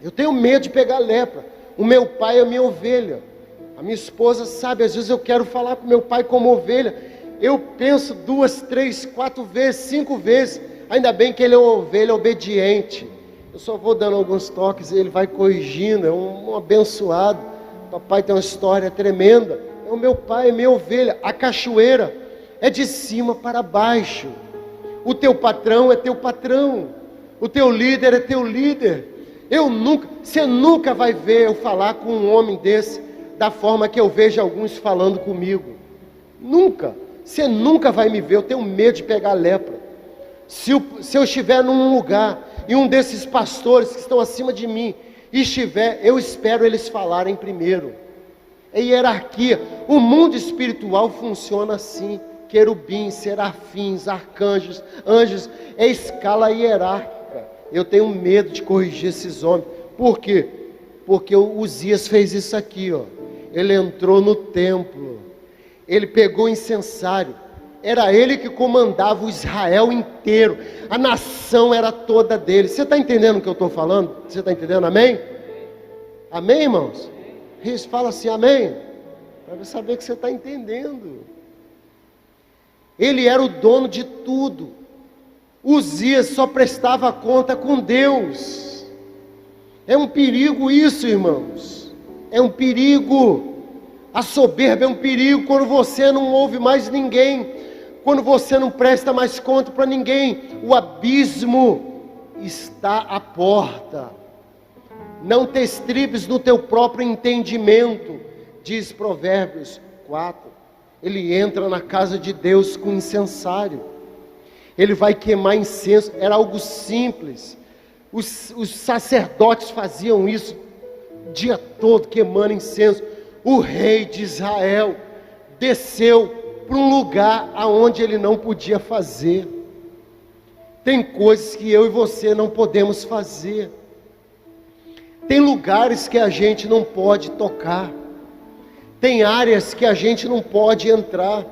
Eu tenho medo de pegar lepra. O meu pai é a minha ovelha. A minha esposa sabe, às vezes eu quero falar com meu pai como ovelha. Eu penso 2, 3, 4 vezes, 5 vezes. Ainda bem que ele é uma ovelha obediente. Eu só vou dando alguns toques e ele vai corrigindo. É um abençoado. Papai tem uma história tremenda. É o meu pai, é minha ovelha. A cachoeira é de cima para baixo. O teu patrão é teu patrão. O teu líder é teu líder. Você nunca vai ver eu falar com um homem desse da forma que eu vejo alguns falando comigo. Nunca. Você nunca vai me ver. Eu tenho medo de pegar lepra. Se eu estiver num lugar e um desses pastores que estão acima de mim estiver, eu espero eles falarem primeiro. É hierarquia. O mundo espiritual funciona assim. Querubins, serafins, arcanjos, anjos, é escala hierárquica. Eu tenho medo de corrigir esses homens. Por quê? Porque o Uzias fez isso aqui, ó. Ele entrou no templo, ele pegou o incensário. Era ele que comandava o Israel inteiro. A nação era toda dele. Você está entendendo o que eu estou falando? Você está entendendo? Amém? Amém, irmãos? Fala assim, amém? Para eu saber que você está entendendo. Ele era o dono de tudo. Uzias só prestava conta com Deus. É um perigo isso, irmãos. É um perigo. A soberba é um perigo quando você não ouve mais ninguém, quando você não presta mais conta para ninguém. O abismo está à porta. Não te estribes no teu próprio entendimento, diz Provérbios 4. Ele entra na casa de Deus com incensário. Ele vai queimar incenso. Era algo simples. Os sacerdotes faziam isso o dia todo, queimando incenso. O rei de Israel desceu para um lugar aonde ele não podia fazer. Tem coisas que eu e você não podemos fazer. Tem lugares que a gente não pode tocar. Tem áreas que a gente não pode entrar.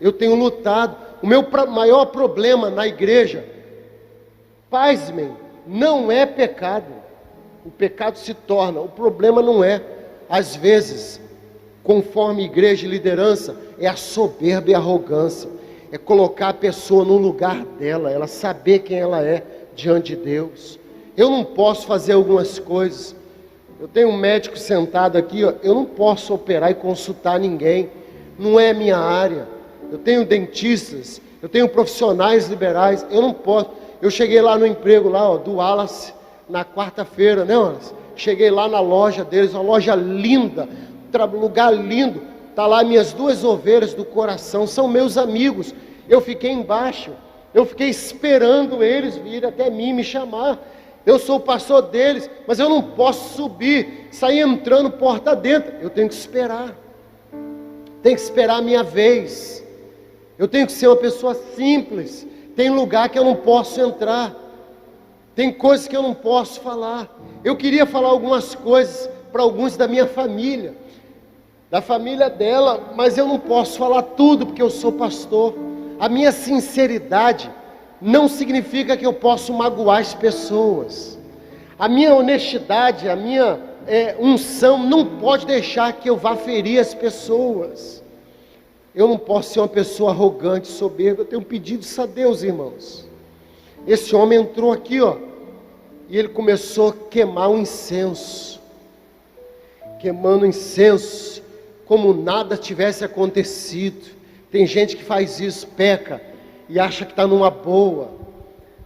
Eu tenho lutado. O meu maior problema na igreja, pasmem, não é pecado. O pecado se torna, o problema não é. Às vezes, conforme igreja e liderança, é a soberba e a arrogância. É colocar a pessoa no lugar dela, ela saber quem ela é diante de Deus. Eu não posso fazer algumas coisas. Eu tenho um médico sentado aqui, ó, eu não posso operar e consultar ninguém. Não é minha área. Eu tenho dentistas, eu tenho profissionais liberais, eu não posso. Eu cheguei lá no emprego lá, ó, do Wallace, na quarta-feira, né, Wallace? Cheguei lá na loja deles, uma loja linda, lugar lindo. Tá lá minhas 2 ovelhas do coração, são meus amigos. Eu fiquei embaixo, eu fiquei esperando eles virem até mim me chamar. Eu sou o pastor deles, mas eu não posso subir, sair entrando porta dentro. Eu tenho que esperar. Tenho que esperar a minha vez. Eu tenho que ser uma pessoa simples. Tem lugar que eu não posso entrar. Tem coisas que eu não posso falar. Eu queria falar algumas coisas para alguns da minha família, da família dela, mas eu não posso falar tudo porque eu sou pastor. A minha sinceridade não significa que eu posso magoar as pessoas. A minha honestidade, a minha unção não pode deixar que eu vá ferir as pessoas. Eu não posso ser uma pessoa arrogante, soberba. Eu tenho pedido isso a Deus, irmãos. Esse homem entrou aqui, ó, e ele começou a queimar um incenso. Queimando incenso, como nada tivesse acontecido. Tem gente que faz isso, peca, e acha que está numa boa,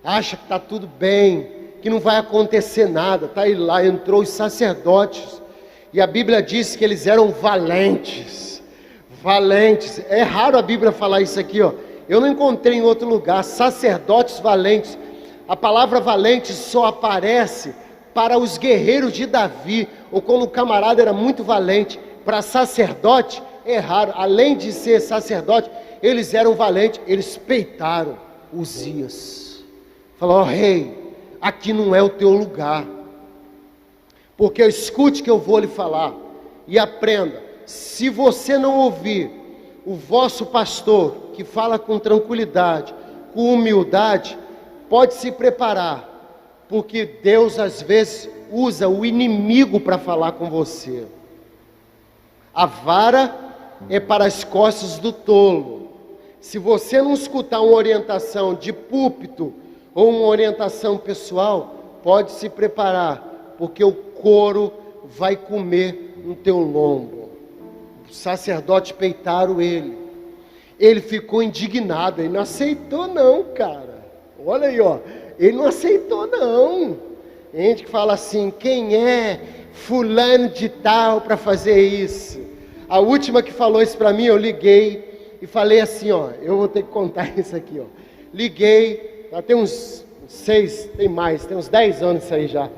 acha que está tudo bem, que não vai acontecer nada. Está aí lá, entrou os sacerdotes, e a Bíblia diz que eles eram valentes, valentes. É raro a Bíblia falar isso aqui, ó. Eu não encontrei em outro lugar, sacerdotes valentes. A palavra valente só aparece para os guerreiros de Davi, ou quando o camarada era muito valente. Para sacerdote é raro. Além de ser sacerdote, eles eram valentes. Eles peitaram Uzias. Falaram: ó rei, aqui não é o teu lugar. Porque escute que eu vou lhe falar e aprenda. Se você não ouvir o vosso pastor, que fala com tranquilidade, com humildade, pode se preparar, porque Deus às vezes usa o inimigo para falar com você. A vara é para as costas do tolo. Se você não escutar uma orientação de púlpito ou uma orientação pessoal, pode se preparar, porque o couro vai comer no teu lombo. Os sacerdotes peitaram ele. Ele ficou indignado, ele não aceitou não, cara. Olha aí, ó, ele não aceitou não. Tem gente que fala assim: quem é fulano de tal para fazer isso? A última que falou isso para mim, eu liguei e falei assim, ó, eu vou ter que contar isso aqui, ó. Liguei, já tem uns 6, tem mais, tem uns 10 anos isso aí já.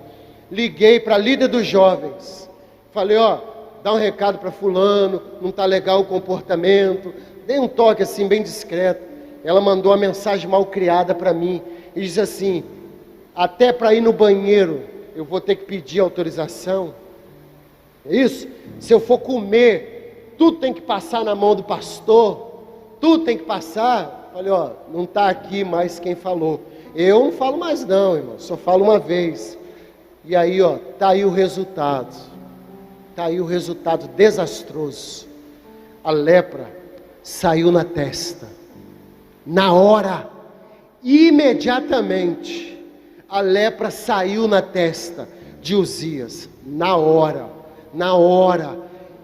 Liguei para a líder dos jovens, falei, ó, dá um recado para fulano, não está legal o comportamento. Dei um toque assim, bem discreto. Ela mandou uma mensagem mal criada para mim, e diz assim: até para ir no banheiro, eu vou ter que pedir autorização. É isso? Se eu for comer, tudo tem que passar na mão do pastor, tudo tem que passar. Falei, ó, não está aqui mais quem falou. Eu não falo mais não, irmão, só falo uma vez. E aí, ó, tá aí o resultado. Tá aí o resultado desastroso. A lepra saiu na testa. Na hora, imediatamente, a lepra saiu na testa de Uzias. Na hora.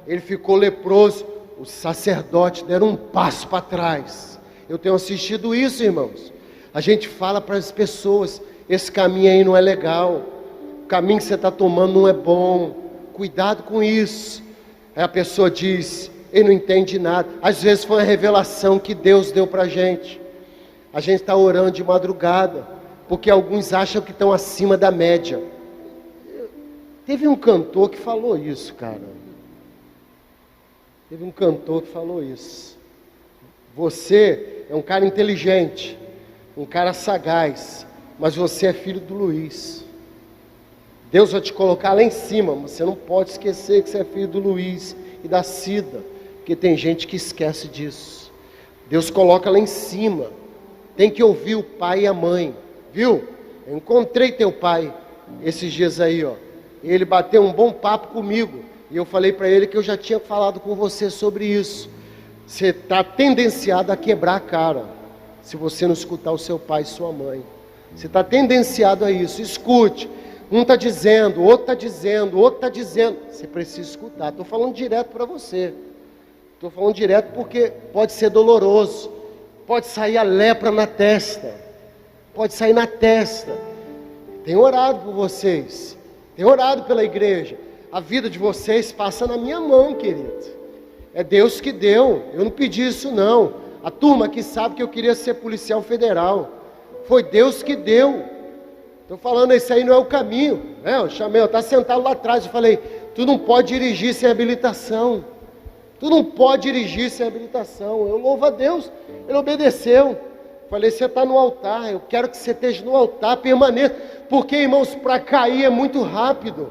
ele ficou leproso. Os sacerdotes deram um passo para trás. Eu tenho assistido isso, irmãos. A gente fala para as pessoas: esse caminho aí não é legal, o caminho que você está tomando não é bom, cuidado com isso. Aí a pessoa diz: ele não entende nada. Às vezes foi uma revelação que Deus deu para a gente. A gente está orando de madrugada, porque alguns acham que estão acima da média. Teve um cantor que falou isso, cara. Teve um cantor que falou isso. Você é um cara inteligente, um cara sagaz, mas você é filho do Luiz. Deus vai te colocar lá em cima, mas você não pode esquecer que você é filho do Luiz e da Cida, porque tem gente que esquece disso. Deus coloca lá em cima. Tem que ouvir o pai e a mãe, viu? Eu encontrei teu pai esses dias aí, ó. Ele bateu um bom papo comigo, e eu falei para ele que eu já tinha falado com você sobre isso. Você está tendenciado a quebrar a cara, se você não escutar o seu pai e sua mãe. Você está tendenciado a isso. Escute. Um está dizendo, outro está dizendo, outro está dizendo. Você precisa escutar. Estou falando direto para você. Estou falando direto porque pode ser doloroso. Pode sair a lepra na testa. Pode sair na testa. Tenho orado por vocês. Tenho orado pela igreja. A vida de vocês passa na minha mão, querido. É Deus que deu. Eu não pedi isso não. A turma aqui sabe que eu queria ser policial federal. Foi Deus que deu. Estou falando, esse aí não é o caminho. Eu chamei, eu estava sentado lá atrás. Eu falei: tu não pode dirigir sem habilitação. Tu não pode dirigir sem habilitação. Eu louvo a Deus. Ele obedeceu. Falei: você está no altar. Eu quero que você esteja no altar, permaneça. Porque, irmãos, para cair é muito rápido.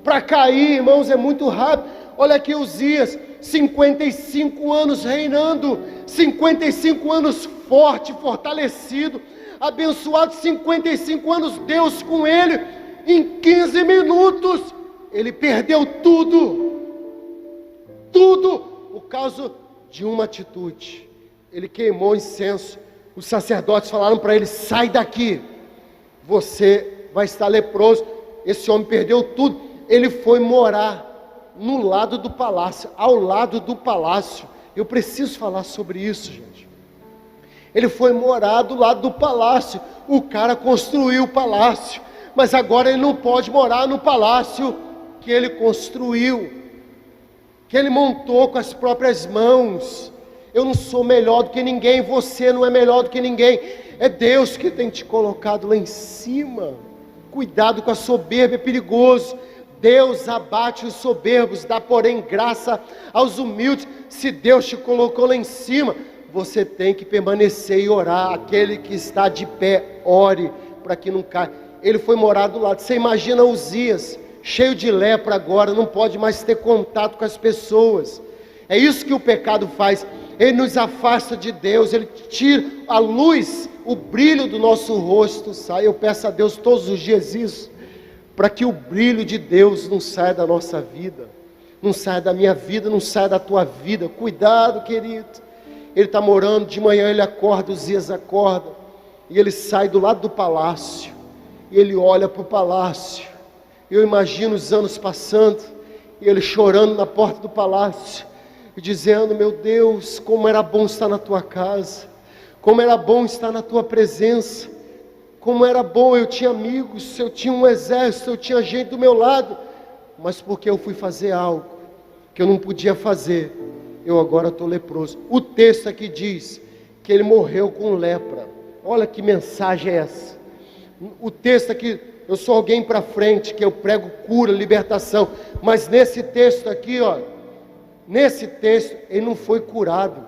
Para cair, irmãos, é muito rápido. Olha aqui Uzias, 55 anos reinando, 55 anos forte, fortalecido, abençoado, 55 anos, Deus com ele. Em 15 minutos, ele perdeu tudo, por causa de uma atitude. Ele queimou incenso. Os sacerdotes falaram para ele: sai daqui, você vai estar leproso. Esse homem perdeu tudo. Ele foi morar no lado do palácio, ao lado do palácio. Eu preciso falar sobre isso, gente. Ele foi morar do lado do palácio. O cara construiu o palácio, mas agora ele não pode morar no palácio que ele construiu, que ele montou com as próprias mãos. Eu não sou melhor do que ninguém, você não é melhor do que ninguém. É Deus que tem te colocado lá em cima. Cuidado com a soberba, é perigoso. Deus abate os soberbos, dá porém graça aos humildes. Se Deus te colocou lá em cima, você tem que permanecer e orar. Aquele que está de pé, ore para que não caia. Ele foi morar do lado. Você imagina Uzias, cheio de lepra agora, não pode mais ter contato com as pessoas. É isso que o pecado faz. Ele nos afasta de Deus, ele tira a luz, o brilho do nosso rosto sai. Eu peço a Deus todos os dias isso, para que o brilho de Deus não saia da nossa vida, não saia da minha vida, não saia da tua vida. Cuidado, querido. Ele está morando, de manhã ele acorda, os dias acorda, e ele sai do lado do palácio, e ele olha para o palácio. Eu imagino os anos passando, e ele chorando na porta do palácio, e dizendo: meu Deus, como era bom estar na tua casa, como era bom estar na tua presença, como era bom, eu tinha amigos, eu tinha um exército, eu tinha gente do meu lado, mas porque eu fui fazer algo que eu não podia fazer, eu agora estou leproso. O texto aqui diz que ele morreu com lepra. Olha que mensagem é essa. O texto aqui, eu sou alguém para frente, que eu prego cura, libertação, mas nesse texto aqui, ó, nesse texto, ele não foi curado.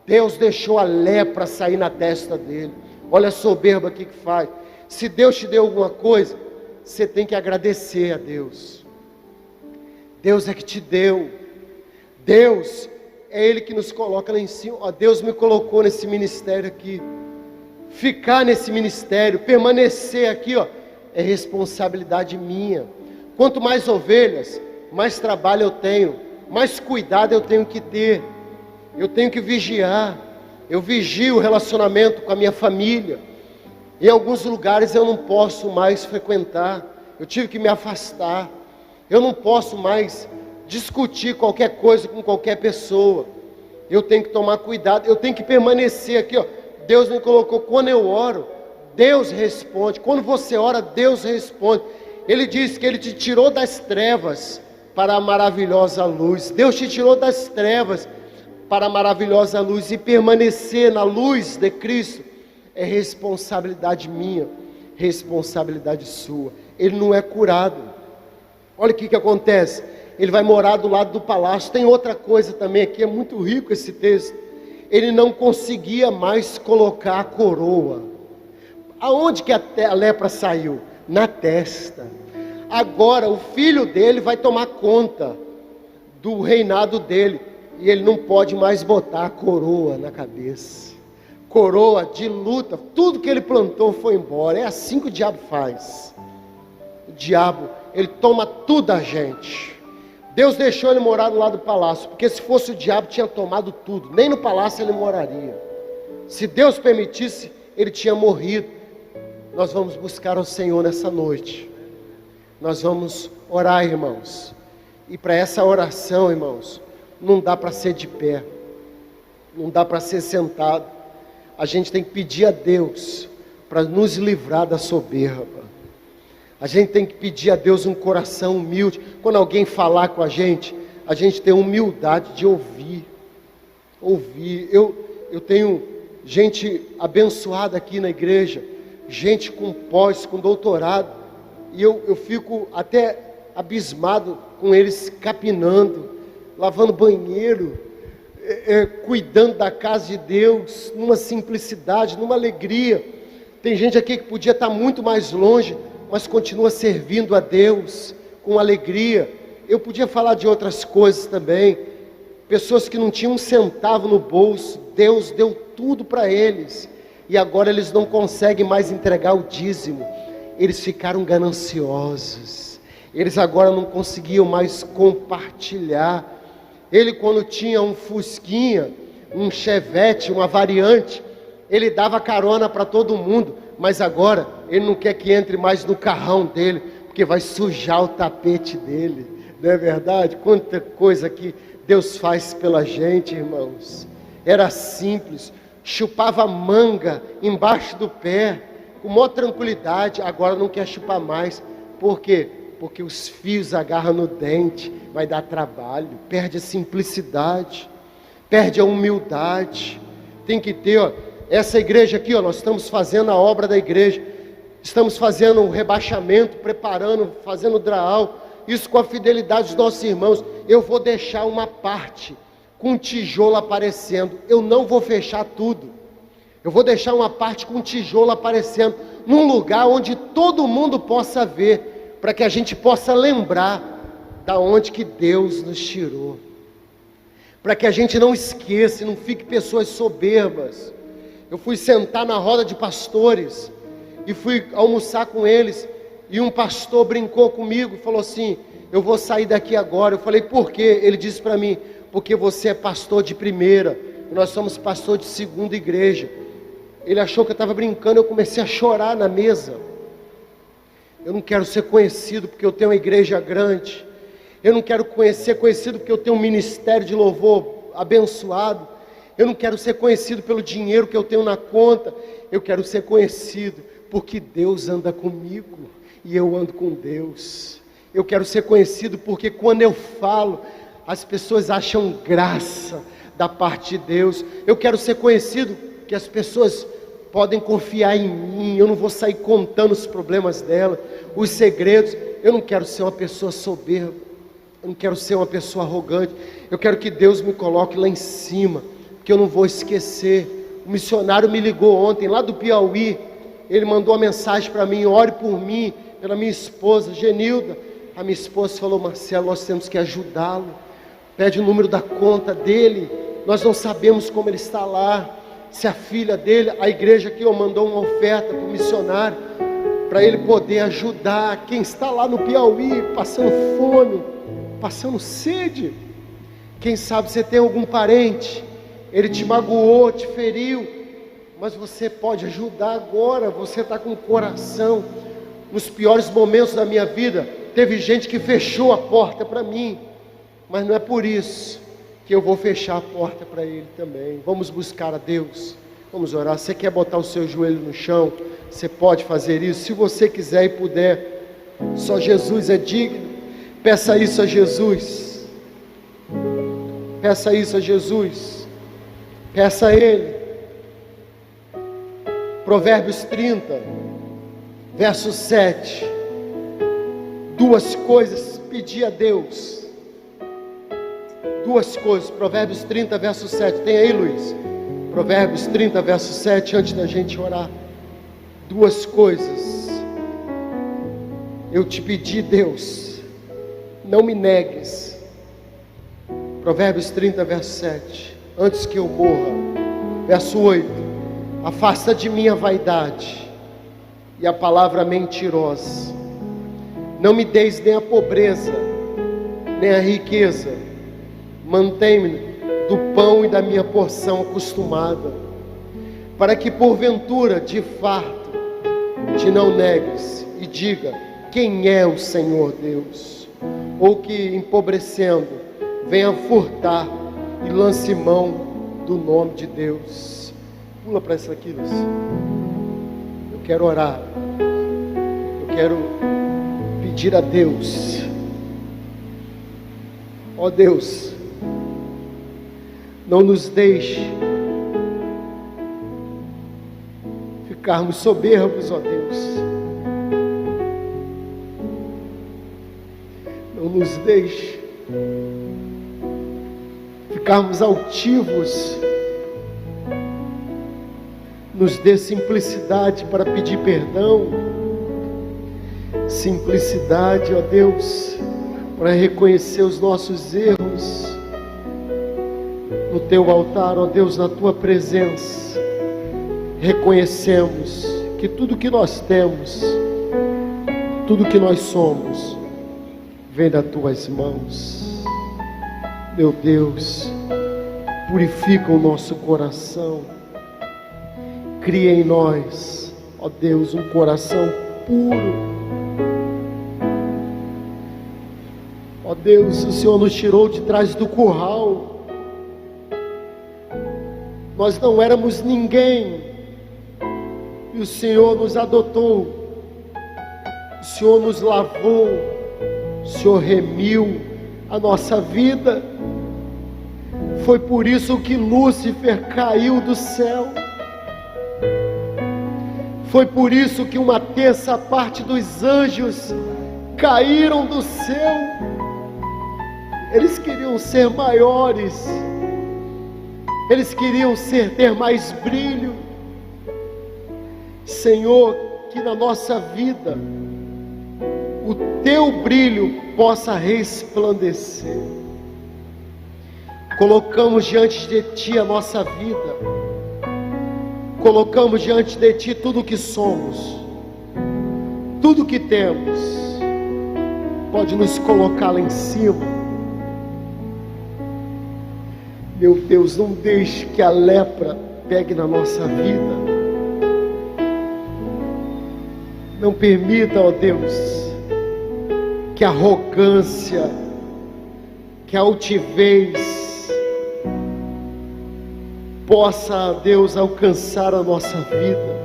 Deus deixou a lepra sair na testa dele. Olha a soberba aqui que faz. Se Deus te deu alguma coisa, você tem que agradecer a Deus. Deus é que te deu. Deus é Ele que nos coloca lá em cima. Ó, Deus me colocou nesse ministério aqui. Ficar nesse ministério, permanecer aqui, ó, é responsabilidade minha. Quanto mais ovelhas, mais trabalho eu tenho, mais cuidado eu tenho que ter. Eu tenho que vigiar. Eu vigio o relacionamento com a minha família. Em alguns lugares eu não posso mais frequentar. Eu tive que me afastar. Eu não posso mais discutir qualquer coisa com qualquer pessoa. Eu tenho que tomar cuidado, eu tenho que permanecer aqui, ó. Deus me colocou, quando eu oro, Deus responde. Quando você ora, Deus responde. Ele diz que Ele te tirou das trevas para a maravilhosa luz. Deus te tirou das trevas para a maravilhosa luz. E permanecer na luz de Cristo é responsabilidade minha, responsabilidade sua. Ele não é curado. Olha o que acontece. Ele vai morar do lado do palácio. Tem outra coisa também aqui, é muito rico esse texto. Ele não conseguia mais colocar a coroa. Aonde que a lepra saiu? Na testa. Agora o filho dele vai tomar conta do reinado dele. E ele não pode mais botar a coroa na cabeça. Coroa de luta. Tudo que ele plantou foi embora. É assim que o diabo faz. O diabo, ele toma tudo da gente. Deus deixou ele morar do lado do palácio, porque se fosse o diabo tinha tomado tudo. Nem no palácio ele moraria. Se Deus permitisse, ele tinha morrido. Nós vamos buscar ao Senhor nessa noite. Nós vamos orar, irmãos. E para essa oração, irmãos, não dá para ser de pé. Não dá para ser sentado. A gente tem que pedir a Deus para nos livrar da soberba. A gente tem que pedir a Deus um coração humilde. Quando alguém falar com a gente tem humildade de ouvir. Ouvir. Eu tenho gente abençoada aqui na igreja, gente com pós, com doutorado, e eu fico até abismado com eles capinando, lavando banheiro, cuidando da casa de Deus, numa simplicidade, numa alegria. Tem gente aqui que podia estar muito mais longe, mas continua servindo a Deus com alegria. Eu podia falar de outras coisas também. Pessoas que não tinham um centavo no bolso, Deus deu tudo para eles. E agora eles não conseguem mais entregar o dízimo. Eles ficaram gananciosos. Eles agora não conseguiam mais compartilhar. Ele, quando tinha um Fusquinha, um Chevette, uma variante, ele dava carona para todo mundo. Mas agora ele não quer que entre mais no carrão dele, porque vai sujar o tapete dele. Não é verdade? Quanta coisa que Deus faz pela gente, irmãos. Era simples, chupava manga embaixo do pé, com maior tranquilidade. Agora não quer chupar mais. Por quê? Porque os fios agarram no dente, vai dar trabalho, perde a simplicidade, perde a humildade. Tem que ter, ó, essa igreja aqui, ó, nós estamos fazendo a obra da igreja, estamos fazendo um rebaixamento, preparando, fazendo draal, isso com a fidelidade dos nossos irmãos. Eu vou deixar uma parte com tijolo aparecendo, eu não vou fechar tudo, eu vou deixar uma parte com tijolo aparecendo, num lugar onde todo mundo possa ver, para que a gente possa lembrar da onde que Deus nos tirou, para que a gente não esqueça, não fique pessoas soberbas. Eu fui sentar na roda de pastores e fui almoçar com eles, e um pastor brincou comigo, falou assim: eu vou sair daqui agora. Eu falei: por quê? Ele disse para mim: porque você é pastor de primeira, e nós somos pastor de segunda igreja. Ele achou que eu estava brincando, eu comecei a chorar na mesa. Eu não quero ser conhecido porque eu tenho uma igreja grande, eu não quero ser conhecido porque eu tenho um ministério de louvor abençoado, eu não quero ser conhecido pelo dinheiro que eu tenho na conta, eu quero ser conhecido porque Deus anda comigo e eu ando com Deus. Eu quero ser conhecido porque quando eu falo, as pessoas acham graça da parte de Deus. Eu quero ser conhecido que as pessoas podem confiar em mim, eu não vou sair contando os problemas dela, os segredos. Eu não quero ser uma pessoa soberba, eu não quero ser uma pessoa arrogante. Eu quero que Deus me coloque lá em cima, que eu não vou esquecer. O missionário me ligou ontem, lá do Piauí, ele mandou uma mensagem para mim: ore por mim, pela minha esposa, Genilda. A minha esposa falou: Marcelo, nós temos que ajudá-lo, pede o número da conta dele, nós não sabemos como ele está lá, se a filha dele, a igreja aqui mandou uma oferta para o missionário, para ele poder ajudar quem está lá no Piauí, passando fome, passando sede. Quem sabe você tem algum parente, ele te magoou, te feriu, mas você pode ajudar agora. Você está com o coração. Nos piores momentos da minha vida, teve gente que fechou a porta para mim, Mas não é por isso que eu vou fechar a porta para Ele também. Vamos buscar a Deus, vamos orar. Você quer botar o seu joelho no chão? Você pode fazer isso, se você quiser e puder. Só Jesus é digno. Peça isso a Jesus. Peça isso a Jesus. Peça a Ele. Provérbios 30, verso 7. Duas coisas pedi a Deus. Duas coisas. Provérbios 30, verso 7. Tem aí, Luiz? Provérbios 30, verso 7, antes da gente orar. Duas coisas eu te pedi, Deus, não me negues. Provérbios 30, verso 7. Antes que eu morra. Verso 8. Afasta de mim a vaidade e a palavra mentirosa. Não me deis nem a pobreza, nem a riqueza. Mantém-me do pão e da minha porção acostumada, para que porventura, de farto, te não negues e diga: quem é o Senhor Deus? Ou que, empobrecendo, venha furtar e lance mão do nome de Deus. Pula para isso aqui, Luiz. Eu quero orar. Eu quero pedir a Deus. Ó Deus, não nos deixe ficarmos soberbos, ó Deus. Não nos deixe ficarmos altivos. Nos dê simplicidade para pedir perdão. Simplicidade, ó Deus, para reconhecer os nossos erros no Teu altar, ó Deus, na Tua presença. Reconhecemos que tudo que nós temos, tudo que nós somos, vem das Tuas mãos. Meu Deus, purifica o nosso coração. Cria em nós, ó Deus, um coração puro. Ó Deus, o Senhor nos tirou de trás do curral. Nós não éramos ninguém, e o Senhor nos adotou. O Senhor nos lavou. O Senhor remiu a nossa vida. Foi por isso que Lúcifer caiu do céu. Foi por isso que uma terça parte dos anjos caíram do céu. Eles queriam ser maiores. Eles queriam ter mais brilho. Senhor, que na nossa vida o Teu brilho possa resplandecer. Colocamos diante de Ti a nossa vida. Colocamos diante de Ti tudo o que somos, tudo o que temos. Pode nos colocar lá em cima. Meu Deus, não deixe que a lepra pegue na nossa vida. Não permita, ó Deus, que a arrogância, que a altivez possa, Deus, alcançar a nossa vida.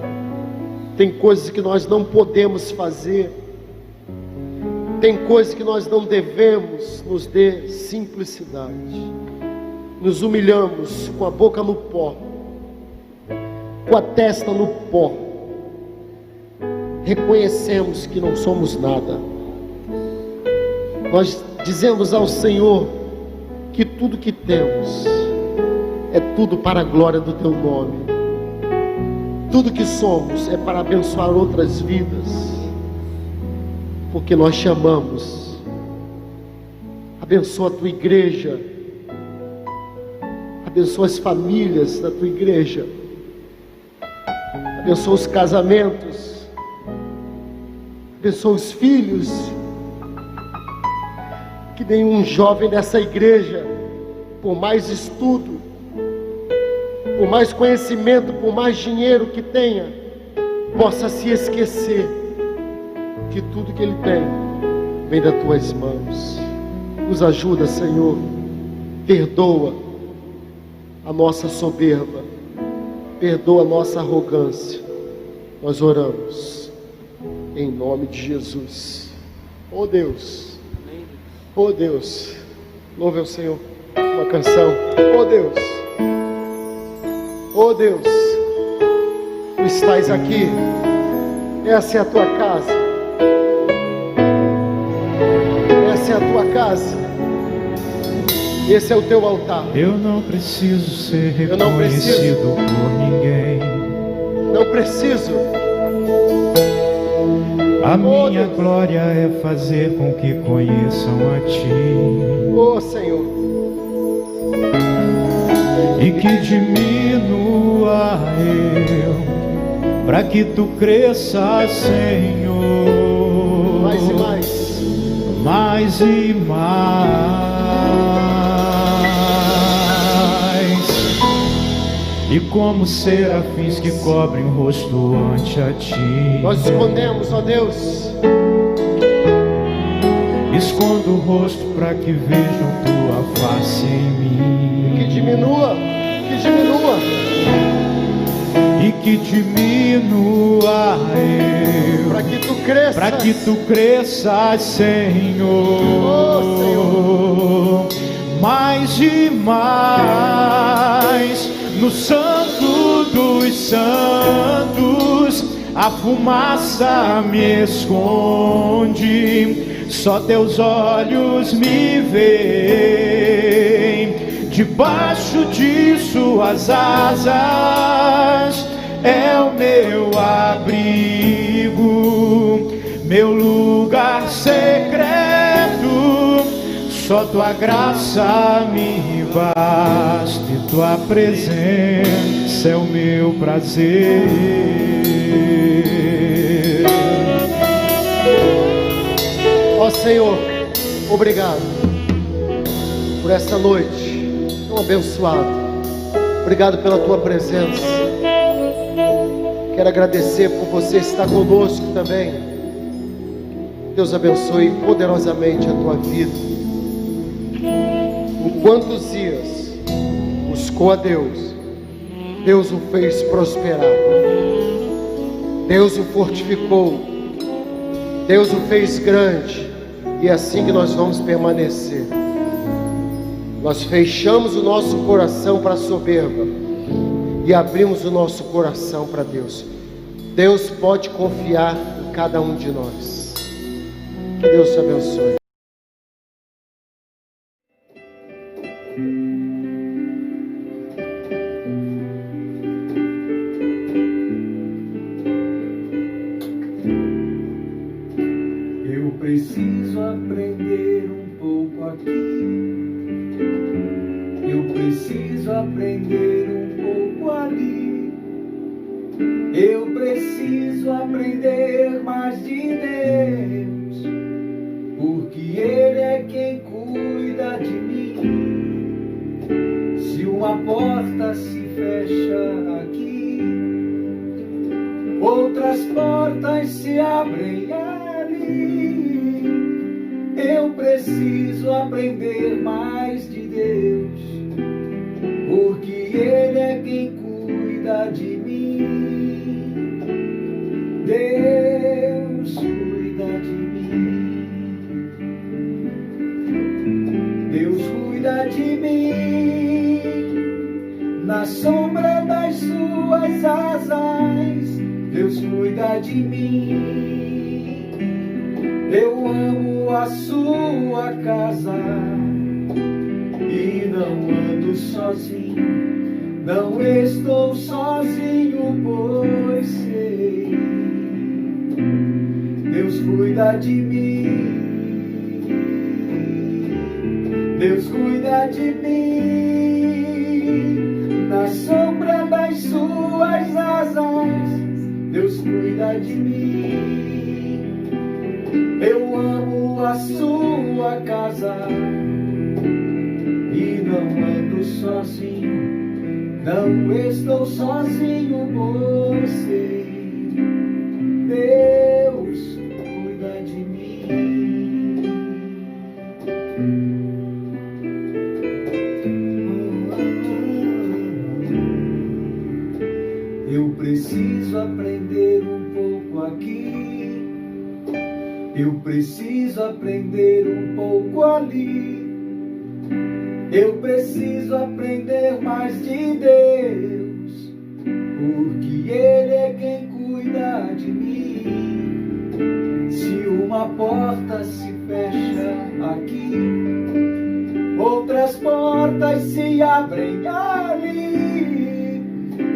Tem coisas que nós não podemos fazer. Tem coisas que nós não devemos. Nos dê simplicidade. Nos humilhamos com a boca no pó, com a testa no pó. Reconhecemos que não somos nada. Nós dizemos ao Senhor que tudo que temos é tudo para a glória do Teu nome. Tudo que somos é para abençoar outras vidas, porque nós chamamos. Abençoa a Tua igreja. Abençoa as famílias da Tua igreja. Abençoa os casamentos. Abençoa os filhos. Que nenhum jovem dessa igreja, por mais estudo, por mais conhecimento, por mais dinheiro que tenha, possa se esquecer que tudo que ele tem vem das Tuas mãos. Nos ajuda, Senhor. Perdoa a nossa soberba. Perdoa a nossa arrogância. Nós oramos em nome de Jesus. Oh Deus. Oh Deus. Louve ao Senhor. Uma canção. Oh Deus. Oh Deus. Tu estás aqui. Essa é a tua casa. Essa é a tua casa. Esse é o teu altar. Eu não preciso ser reconhecido por ninguém. Não preciso. A minha glória é fazer com que conheçam a Ti. Oh Senhor. E que diminua eu, para que Tu cresças, Senhor. Mais e mais. Mais e mais. E como serafins que cobrem o rosto ante a Ti, Nós escondemos, ó Deus. escondo o rosto para que vejam Tua face em mim. Que diminua. Que diminua. E que diminua eu, Para que tu cresças. para que Tu cresças, Senhor. Oh, Senhor. Mais e mais, no Santo dos Santos, a fumaça me esconde, só Teus olhos me veem. Debaixo de Suas asas é o meu abrigo, meu lugar secreto. Só Tua graça me basta e Tua presença é o meu prazer. Ó Senhor, obrigado por esta noite tão abençoada. Obrigado pela Tua presença. Quero agradecer por você estar conosco também. Deus abençoe poderosamente a tua vida. Enquanto Uzias buscou a Deus, Deus o fez prosperar. Deus o fortificou. Deus o fez grande. E é assim que nós vamos permanecer. Nós fechamos o nosso coração para a soberba e abrimos o nosso coração para Deus. Deus pode confiar em cada um de nós. Que Deus te abençoe. Eu preciso aprender um pouco aqui. Eu preciso aprender um pouco ali. Eu preciso aprender mais de Deus, porque Ele é quem cuida de mim. Se uma porta se fecha aqui, outras portas se abrem ali. Eu preciso aprender mais de Deus, porque Ele é quem cuida de mim. Deus cuida de mim. Deus cuida de mim. Na sombra das Suas asas, Deus cuida de mim. Eu amo a Sua casa e não ando sozinho. Não estou sozinho, pois sei, Deus cuida de mim. Deus cuida de mim. Na sombra das Suas asas, Deus cuida de mim. Eu amo a Sua casa e não ando sozinho. Não estou sozinho, pois sei, Deus cuida de mim. Eu preciso aprender um pouco ali. Eu preciso aprender mais de Deus, porque Ele é quem cuida de mim. Se uma porta se fecha aqui, outras portas se abrem ali.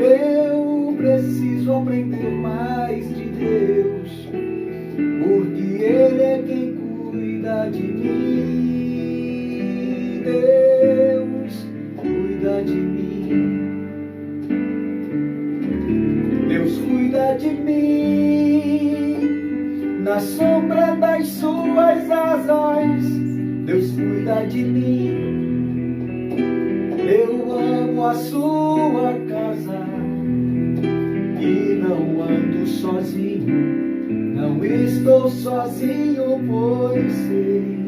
Eu preciso aprender mais de Deus, porque Ele é quem cuida de mim. Deus cuida de mim. Deus cuida de mim. Na sombra das suas asas, Deus cuida de mim. Eu amo a sua casa e não ando sozinho. Não estou sozinho, pois sei.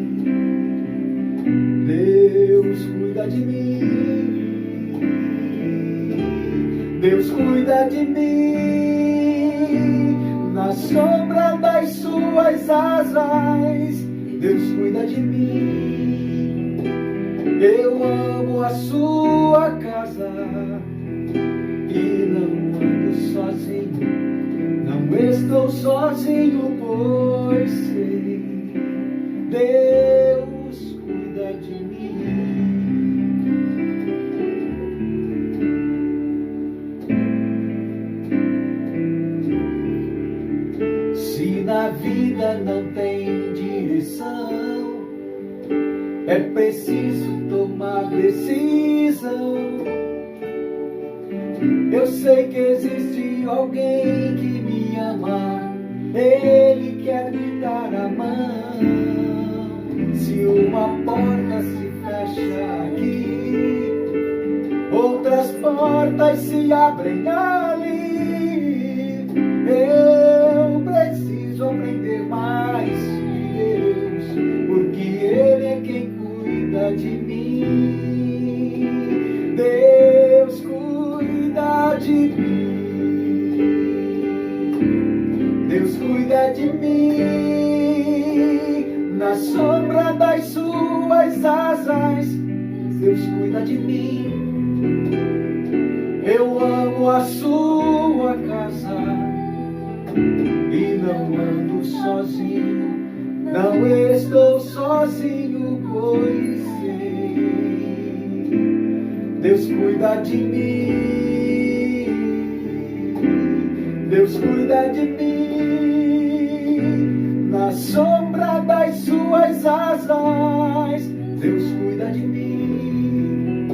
Deus cuida de mim. Deus cuida de mim. Na sombra das suas asas, Deus cuida de mim. Eu amo a sua casa e não ando sozinho. Não estou sozinho, pois sei. Deus cuida de mim. Se na vida não tem direção, é preciso tomar decisão. Eu sei que existe alguém que me ama, Ele quer me dar a mão. Se uma porta se fecha aqui, outras portas se abrem ali. Eu preciso aprender mais de Deus, porque Ele é quem cuida de mim. Deus cuida de mim. Deus cuida de mim. Na sombra das suas asas, Deus cuida de mim. Eu amo a sua casa e não ando sozinho. Não estou sozinho, pois sei. Deus cuida de mim. Deus cuida de mim. Na sombra das suas asas, Deus cuida de mim.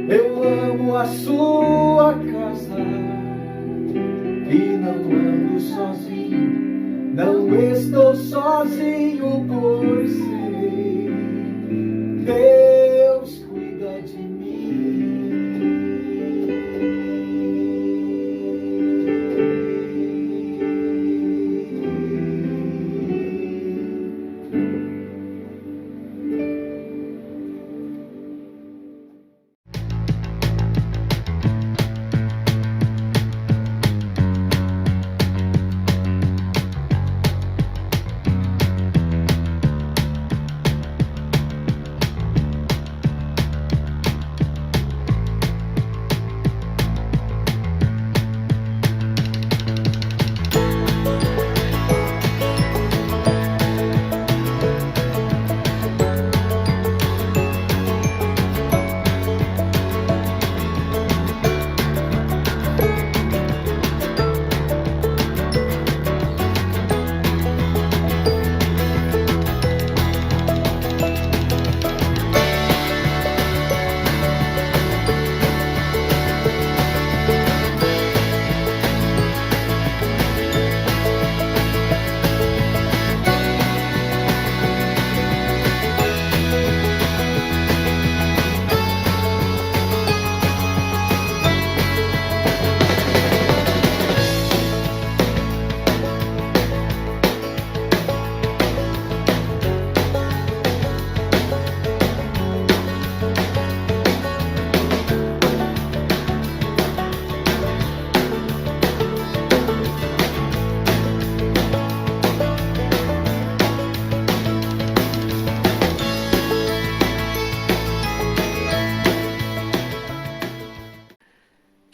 Eu amo a sua casa e não ando sozinho. Não estou sozinho, pois sei. Deus cuida de mim.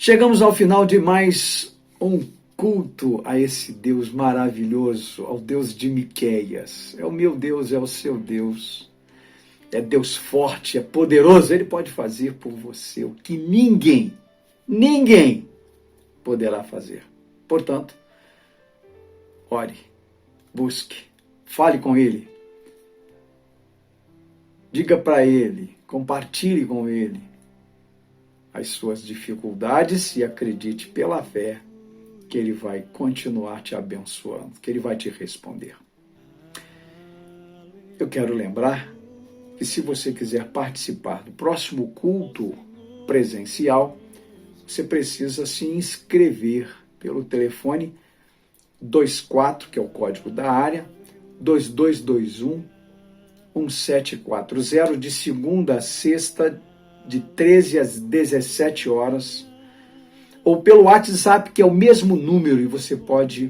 Chegamos ao final de mais um culto a esse Deus maravilhoso, ao Deus de Miqueias. É o meu Deus, é o seu Deus. É Deus forte, é poderoso. Ele pode fazer por você o que ninguém poderá fazer. Portanto, ore, busque, fale com Ele. Diga para Ele, compartilhe com Ele as suas dificuldades e acredite pela fé que Ele vai continuar te abençoando, que Ele vai te responder. Eu quero lembrar que se você quiser participar do próximo culto presencial, você precisa se inscrever pelo telefone 24, que é o código da área, 2221-1740, de segunda a sexta, de 13 às 17 horas, ou pelo WhatsApp, que é o mesmo número, e você pode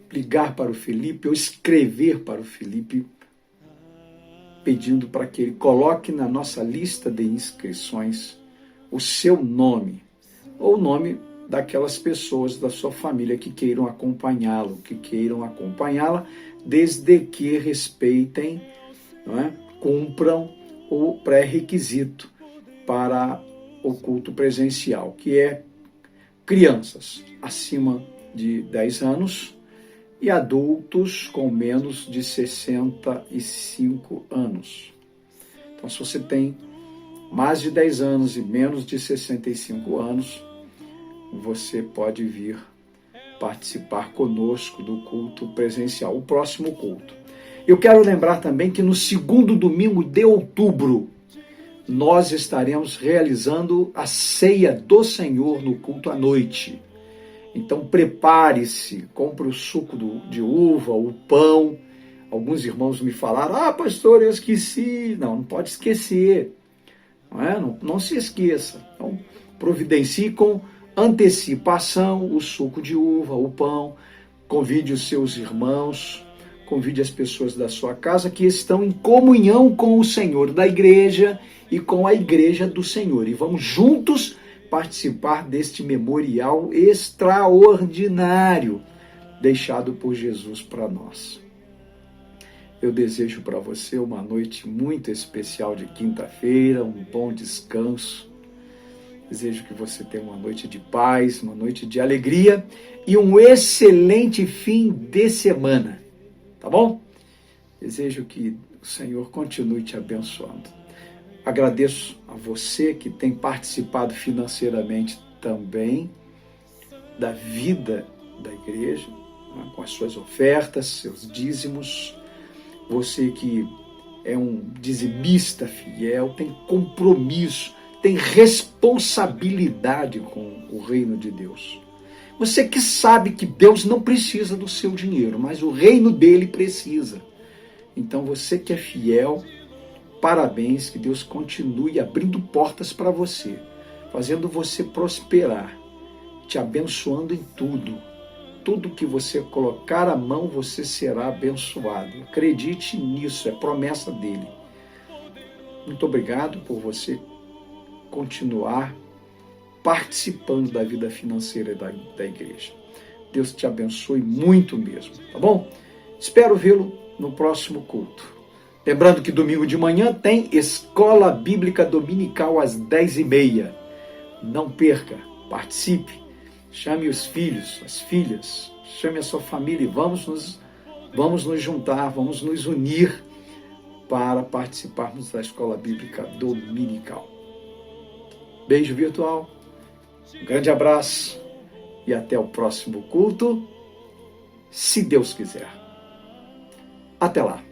ligar para o Felipe ou escrever para o Felipe, pedindo para que ele coloque na nossa lista de inscrições o seu nome, ou o nome daquelas pessoas da sua família que queiram acompanhá-lo, que queiram acompanhá-la, desde que respeitem, não é? Cumpram o pré-requisito para o culto presencial, que é crianças acima de 10 anos e adultos com menos de 65 anos. Então, se você tem mais de 10 anos e menos de 65 anos, você pode vir participar conosco do culto presencial, o próximo culto. Eu quero lembrar também que no segundo domingo de outubro, nós estaremos realizando a ceia do Senhor no culto à noite. Então prepare-se, compre o suco de uva, o pão. Alguns irmãos me falaram, pastor, eu esqueci. Não pode esquecer. Não se esqueça. Então providencie com antecipação o suco de uva, o pão. Convide os seus irmãos, convide as pessoas da sua casa que estão em comunhão com o Senhor da igreja e com a igreja do Senhor. E vamos juntos participar deste memorial extraordinário deixado por Jesus para nós. Eu desejo para você uma noite muito especial de quinta-feira, um bom descanso. Desejo que você tenha uma noite de paz, uma noite de alegria e um excelente fim de semana. Tá bom? Desejo que o Senhor continue te abençoando. Agradeço a você que tem participado financeiramente também da vida da igreja, né, com as suas ofertas, seus dízimos. Você que é um dizimista fiel, tem compromisso, tem responsabilidade com o reino de Deus. Você que sabe que Deus não precisa do seu dinheiro, mas o reino dele precisa. Então você que é fiel, parabéns, que Deus continue abrindo portas para você, fazendo você prosperar, te abençoando em tudo. Tudo que você colocar a mão, você será abençoado. Acredite nisso, é promessa dele. Muito obrigado por você continuar participando da vida financeira da igreja. Deus te abençoe muito mesmo, tá bom? Espero vê-lo no próximo culto. Lembrando que domingo de manhã tem Escola Bíblica Dominical às 10h30. Não perca, participe, chame os filhos, as filhas, chame a sua família e vamos nos juntar, vamos nos unir para participarmos da Escola Bíblica Dominical. Beijo virtual, um grande abraço e até o próximo culto, se Deus quiser. Até lá.